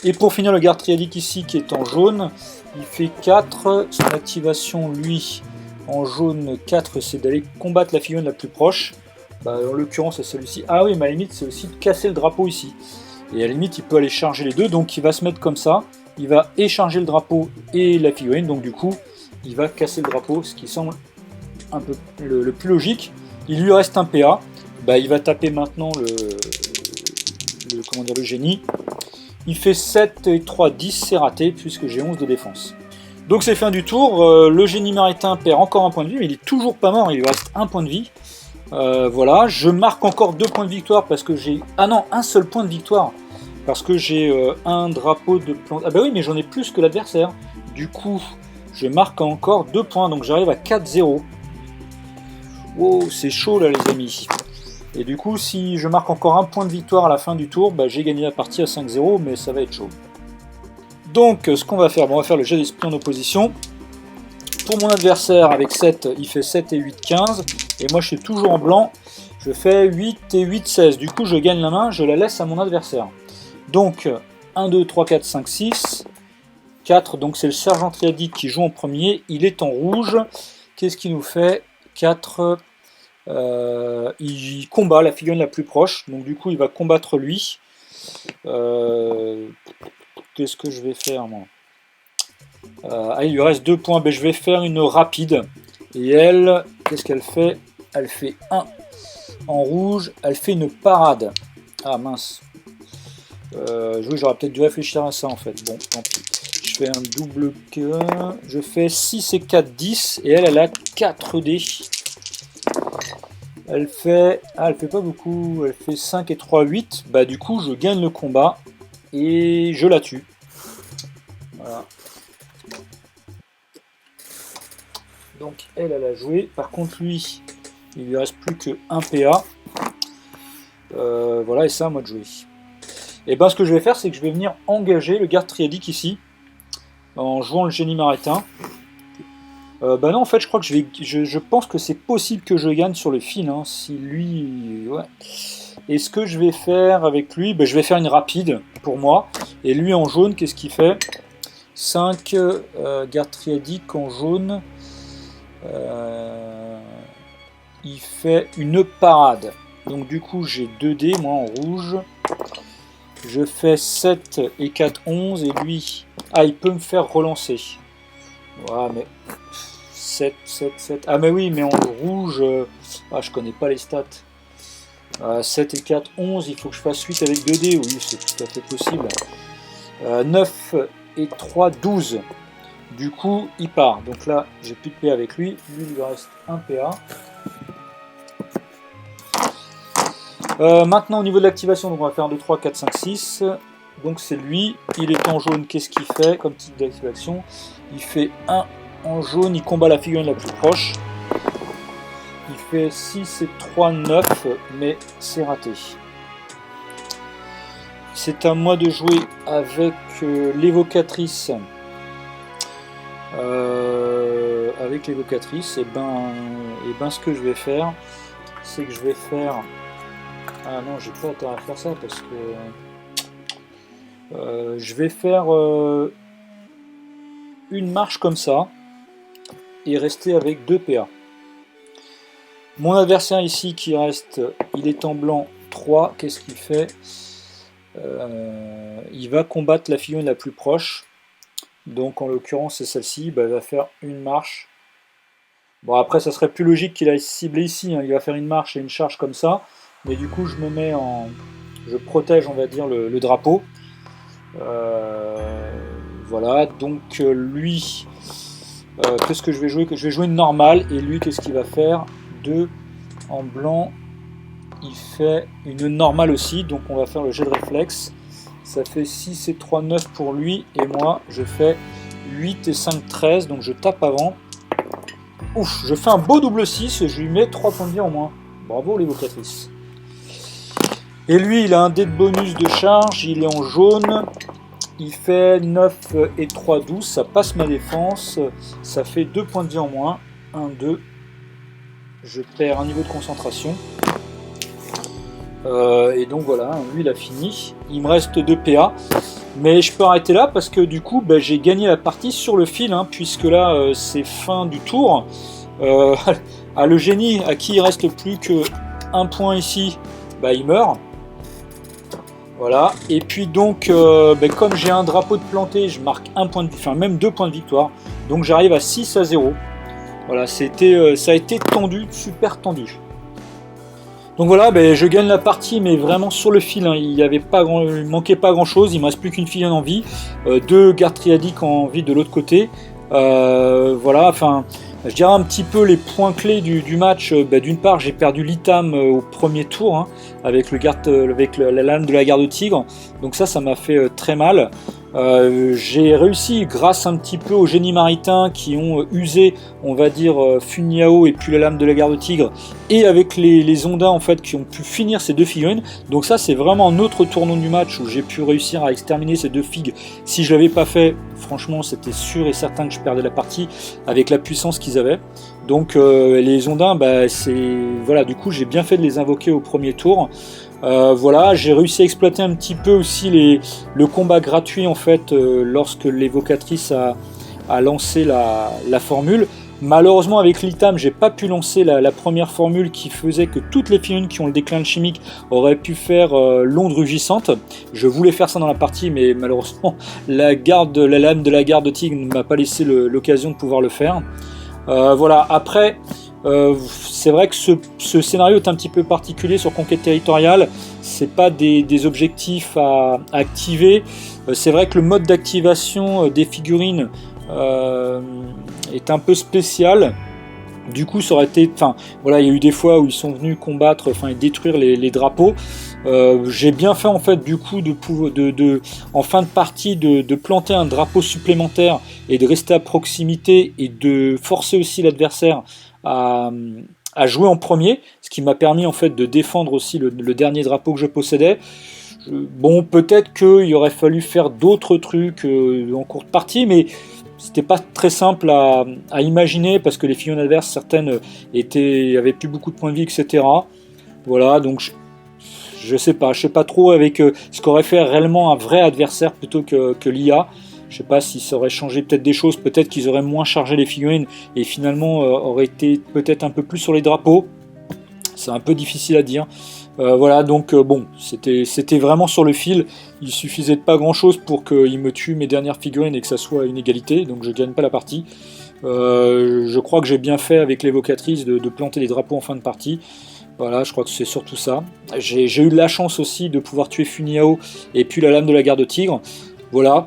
Et pour finir, le garde triadique ici qui est en jaune. Il fait 4, son activation lui en jaune 4 c'est d'aller combattre la figurine la plus proche. En l'occurrence c'est celui-ci. Ah oui mais à la limite c'est aussi de casser le drapeau ici. Et à la limite il peut aller charger les deux, donc il va se mettre comme ça. Il va échanger le drapeau et la figurine, donc du coup il va casser le drapeau, ce qui semble un peu le plus logique. Il lui reste un PA, il va taper maintenant le génie. Il fait 7 et 3, 10, c'est raté, puisque j'ai 11 de défense. Donc c'est fin du tour, le génie marin perd encore un point de vie, mais il est toujours pas mort, il lui reste un point de vie. Voilà, je marque encore 2 points de victoire, parce que j'ai... Ah non, un seul point de victoire, parce que j'ai un drapeau de plante... Ah bah oui, mais j'en ai plus que l'adversaire. Du coup, je marque encore 2 points, donc j'arrive à 4-0. Wow, c'est chaud là les amis. Et du coup, si je marque encore un point de victoire à la fin du tour, j'ai gagné la partie à 5-0, mais ça va être chaud. Donc, ce qu'on va faire, on va faire le jet d'esprit en opposition. Pour mon adversaire, avec 7, il fait 7 et 8, 15. Et moi, je suis toujours en blanc. Je fais 8 et 8, 16. Du coup, je gagne la main, je la laisse à mon adversaire. Donc, 1, 2, 3, 4, 5, 6. 4, donc c'est le sergent triadique qui joue en premier. Il est en rouge. Qu'est-ce qu'il nous fait? 4... il combat la figurine la plus proche, donc du coup il va combattre lui. Qu'est-ce que je vais faire moi? Il lui reste 2 points, je vais faire une rapide. Et elle, qu'est-ce qu'elle fait? Elle fait 1 en rouge, elle fait une parade. Ah mince. J'aurais peut-être dû réfléchir à ça en fait. Bon, tant pis. Je fais un double que. Je fais 6 et 4, 10. Et elle a 4 dés. Elle fait... Ah, elle fait pas beaucoup. Elle fait 5 et 3, 8. Du coup, je gagne le combat. Et je la tue. Voilà. Donc, elle a joué. Par contre, lui, il lui reste plus que 1 PA. Voilà, et c'est à moi de jouer. Et ce que je vais faire, c'est que je vais venir engager le garde triadique ici. En jouant le génie marin. Non, en fait, je crois que je pense que c'est possible que je gagne sur le fil, hein, si lui... Ouais. Et ce que je vais faire avec lui, je vais faire une rapide pour moi. Et lui en jaune, qu'est-ce qu'il fait? 5 garde triadique en jaune. Il fait une parade. Donc du coup j'ai 2 dés moi en rouge. Je fais 7 et 4, 11 et lui... Ah, il peut me faire relancer. Ouais, mais... 7, 7, 7... Ah mais oui, mais en rouge... Ah, je connais pas les stats. 7 et 4, 11, il faut que je fasse 8 avec 2 dés. Oui, c'est tout à fait possible. 9 et 3, 12. Du coup, il part. Donc là, j'ai plus de PA avec lui. Lui, il lui reste un PA. Maintenant, au niveau de l'activation, donc on va faire 1, 2, 3, 4, 5, 6. Donc c'est lui. Il est en jaune. Qu'est-ce qu'il fait comme type d'activation? Il fait 1 en jaune. Il combat la figurine la plus proche. Il fait 6 et 3, 9. Mais c'est raté. C'est à moi de jouer avec l'évocatrice. Avec l'évocatrice, et ben ce que je vais faire, c'est que je vais faire... Ah non, j'ai pas intérêt à faire ça parce que je vais faire une marche comme ça et rester avec 2 PA. Mon adversaire ici qui reste, il est en blanc 3. Qu'est-ce qu'il fait? Il va combattre la figurine la plus proche. Donc en l'occurrence c'est celle-ci. Il va faire une marche. Bon, après ça serait plus logique qu'il aille cibler ici, hein. Il va faire une marche et une charge comme ça. Mais du coup je me mets en... Je protège, on va dire, le drapeau. Voilà, donc lui... qu'est-ce que je vais jouer? Je vais jouer une normale. Et lui, qu'est-ce qu'il va faire? 2 en blanc. Il fait une normale aussi. Donc on va faire le jet de réflexe. Ça fait 6 et 3, 9 pour lui. Et moi, je fais 8 et 5, 13. Donc je tape avant. Ouf, je fais un beau double 6 et je lui mets 3 points de vie en moins. Bravo l'évocatrice. Et lui, il a un dé de bonus de charge. Il est en jaune. Il fait 9 et 3, 12. Ça passe ma défense. Ça fait 2 points de vie en moins. 1, 2. Je perds un niveau de concentration. Et donc voilà, lui il a fini. Il me reste 2 PA. Mais je peux arrêter là parce que du coup j'ai gagné la partie sur le fil, hein, puisque là c'est fin du tour. Le génie à qui il reste plus que 1 point ici, il meurt. Voilà. Et puis donc comme j'ai un drapeau de planté, je marque 1 point de, enfin même 2 points de victoire. Donc j'arrive à 6 à 0. Voilà, ça a été tendu, super tendu. Donc voilà, je gagne la partie, mais vraiment sur le fil, hein. Il manquait pas grand chose, il me reste plus qu'une figurine en vie, 2 gardes triadiques en vie de l'autre côté. Voilà, enfin, je dirais un petit peu les points clés du match. D'une part, j'ai perdu l'Itam au premier tour, hein, avec la lame de la garde tigre, donc ça m'a fait très mal. J'ai réussi grâce un petit peu aux génies maritains qui ont usé, on va dire, Funyao et puis la lame de la garde tigre, et avec les ondins en fait qui ont pu finir ces 2 figurines. Donc ça c'est vraiment un autre tournant du match où j'ai pu réussir à exterminer ces 2 figues. Si je l'avais pas fait, franchement c'était sûr et certain que je perdais la partie avec la puissance qu'ils avaient. Donc les ondins, voilà, du coup j'ai bien fait de les invoquer au premier tour. Voilà, j'ai réussi à exploiter un petit peu aussi le combat gratuit en fait lorsque l'évocatrice a lancé la formule. Malheureusement avec l'Itam, j'ai pas pu lancer la première formule qui faisait que toutes les figurines qui ont le déclin chimique auraient pu faire l'onde rugissante. Je voulais faire ça dans la partie, mais malheureusement la lame de la garde tigre ne m'a pas laissé l'occasion de pouvoir le faire. Voilà, après... c'est vrai que ce scénario est un petit peu particulier sur Conquête territoriale. C'est pas des objectifs à activer. C'est vrai que le mode d'activation des figurines est un peu spécial. Du coup, ça aurait été, voilà, il y a eu des fois où ils sont venus combattre, et détruire les drapeaux. J'ai bien fait en fait du coup en fin de partie de planter un drapeau supplémentaire et de rester à proximité et de forcer aussi l'adversaire à jouer en premier, ce qui m'a permis en fait de défendre aussi le dernier drapeau que je possédais. Bon, peut-être qu'il aurait fallu faire d'autres trucs en courte partie, mais c'était pas très simple à imaginer parce que les figurines adverses, certaines avaient plus beaucoup de points de vie, etc. Voilà, donc je sais pas trop avec ce qu'aurait fait réellement un vrai adversaire plutôt que l'IA. Je sais pas si ça aurait changé peut-être des choses, peut-être qu'ils auraient moins chargé les figurines et finalement auraient été peut-être un peu plus sur les drapeaux. C'est un peu difficile à dire. Voilà, donc bon, c'était vraiment sur le fil. Il suffisait de pas grand chose pour qu'il me tue mes dernières figurines et que ça soit une égalité, donc je gagne pas la partie. Je crois que j'ai bien fait avec l'évocatrice de planter des drapeaux en fin de partie. Voilà, je crois que c'est surtout ça. J'ai eu de la chance aussi de pouvoir tuer Funiao et puis la lame de la garde tigre. Voilà.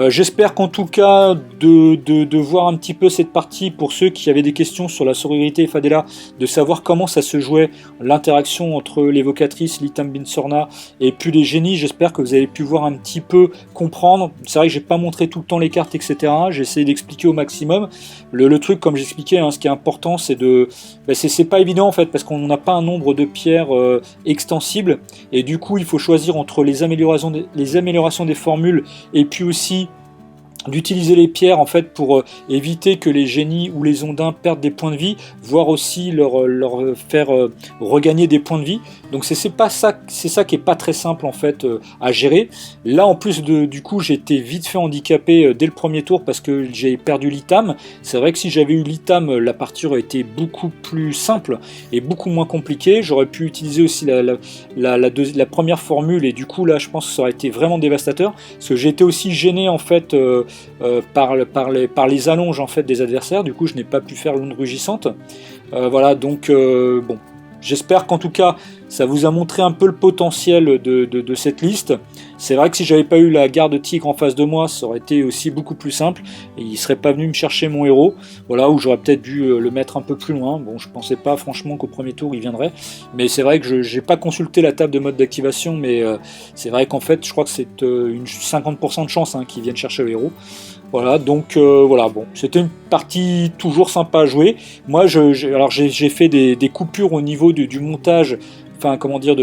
J'espère qu'en tout cas de voir un petit peu cette partie pour ceux qui avaient des questions sur la sororité Fadela, de savoir comment ça se jouait, l'interaction entre l'évocatrice Litam Binsorna et puis les génies. J'espère que vous avez pu voir un petit peu comprendre. C'est vrai que j'ai pas montré tout le temps les cartes, etc. J'ai essayé d'expliquer au maximum. Le truc, comme j'expliquais, hein, ce qui est important, c'est de... c'est pas évident en fait, parce qu'on n'a pas un nombre de pierres extensibles, et du coup il faut choisir entre les améliorations des formules et puis aussi d'utiliser les pierres en fait pour éviter que les génies ou les ondins perdent des points de vie, voire aussi leur faire regagner des points de vie. Donc c'est ça qui est pas très simple en fait à gérer. Là en plus du coup j'ai été vite fait handicapé dès le premier tour parce que j'ai perdu l'Itam. C'est vrai que si j'avais eu l'Itam, la partie aurait été beaucoup plus simple et beaucoup moins compliquée. J'aurais pu utiliser aussi la première formule, et du coup là je pense que ça aurait été vraiment dévastateur, parce que j'ai été aussi gêné en fait par les allonges en fait des adversaires. Du coup je n'ai pas pu faire l'onde rugissante. Voilà, donc bon, j'espère qu'en tout cas ça vous a montré un peu le potentiel de cette liste. C'est vrai que si j'avais pas eu la garde tigre en face de moi, ça aurait été aussi beaucoup plus simple, et il serait pas venu me chercher mon héros. Voilà, où j'aurais peut-être dû le mettre un peu plus loin. Bon, je pensais pas franchement qu'au premier tour il viendrait, mais c'est vrai que je n'ai pas consulté la table de mode d'activation, mais c'est vrai qu'en fait je crois que c'est une 50% de chance hein, qu'il vienne chercher le héros. Voilà, donc voilà, bon, c'était une partie toujours sympa à jouer. Moi, j'ai fait des coupures au niveau du montage, enfin, comment dire,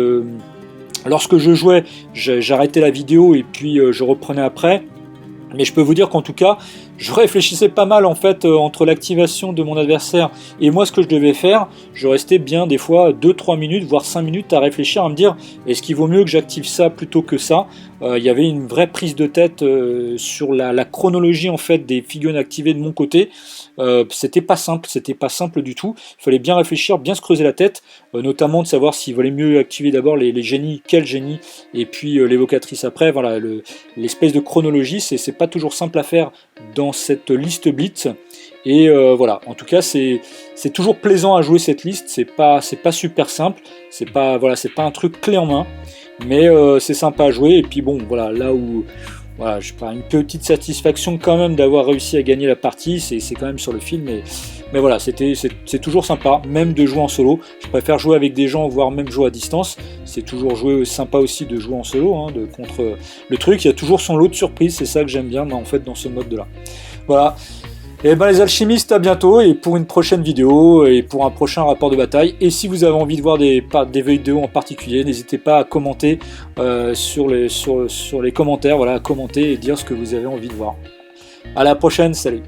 lorsque je jouais, j'arrêtais la vidéo et puis je reprenais après. Mais je peux vous dire qu'en tout cas, je réfléchissais pas mal en fait entre l'activation de mon adversaire et moi ce que je devais faire. Je restais bien des fois 2-3 minutes, voire 5 minutes à réfléchir, à me dire est-ce qu'il vaut mieux que j'active ça plutôt que ça. Il y avait une vraie prise de tête sur la chronologie en fait des figurines activées de mon côté. C'était pas simple du tout. Il fallait bien réfléchir, bien se creuser la tête, notamment de savoir s'il valait mieux activer d'abord les génies, quel génie, et puis l'évocatrice après. Voilà, l'espèce de chronologie, c'est pas toujours simple à faire dans cette liste Blitz. Et voilà, en tout cas c'est toujours plaisant à jouer cette liste. C'est pas super simple, c'est pas un truc clé en main, mais c'est sympa à jouer. Et puis bon, voilà, là où voilà, j'ai pas une petite satisfaction quand même d'avoir réussi à gagner la partie, c'est quand même sur le fil, mais voilà, c'est toujours sympa, même de jouer en solo. Je préfère jouer avec des gens, voire même jouer à distance. C'est toujours sympa aussi de jouer en solo, hein, contre le truc. Il y a toujours son lot de surprises, c'est ça que j'aime bien, en fait, dans ce mode-là. Voilà. Et ben les alchimistes, à bientôt, et pour une prochaine vidéo et pour un prochain rapport de bataille. Et si vous avez envie de voir des vidéos en particulier, n'hésitez pas à commenter sur les commentaires, voilà, à commenter et dire ce que vous avez envie de voir. À la prochaine, salut.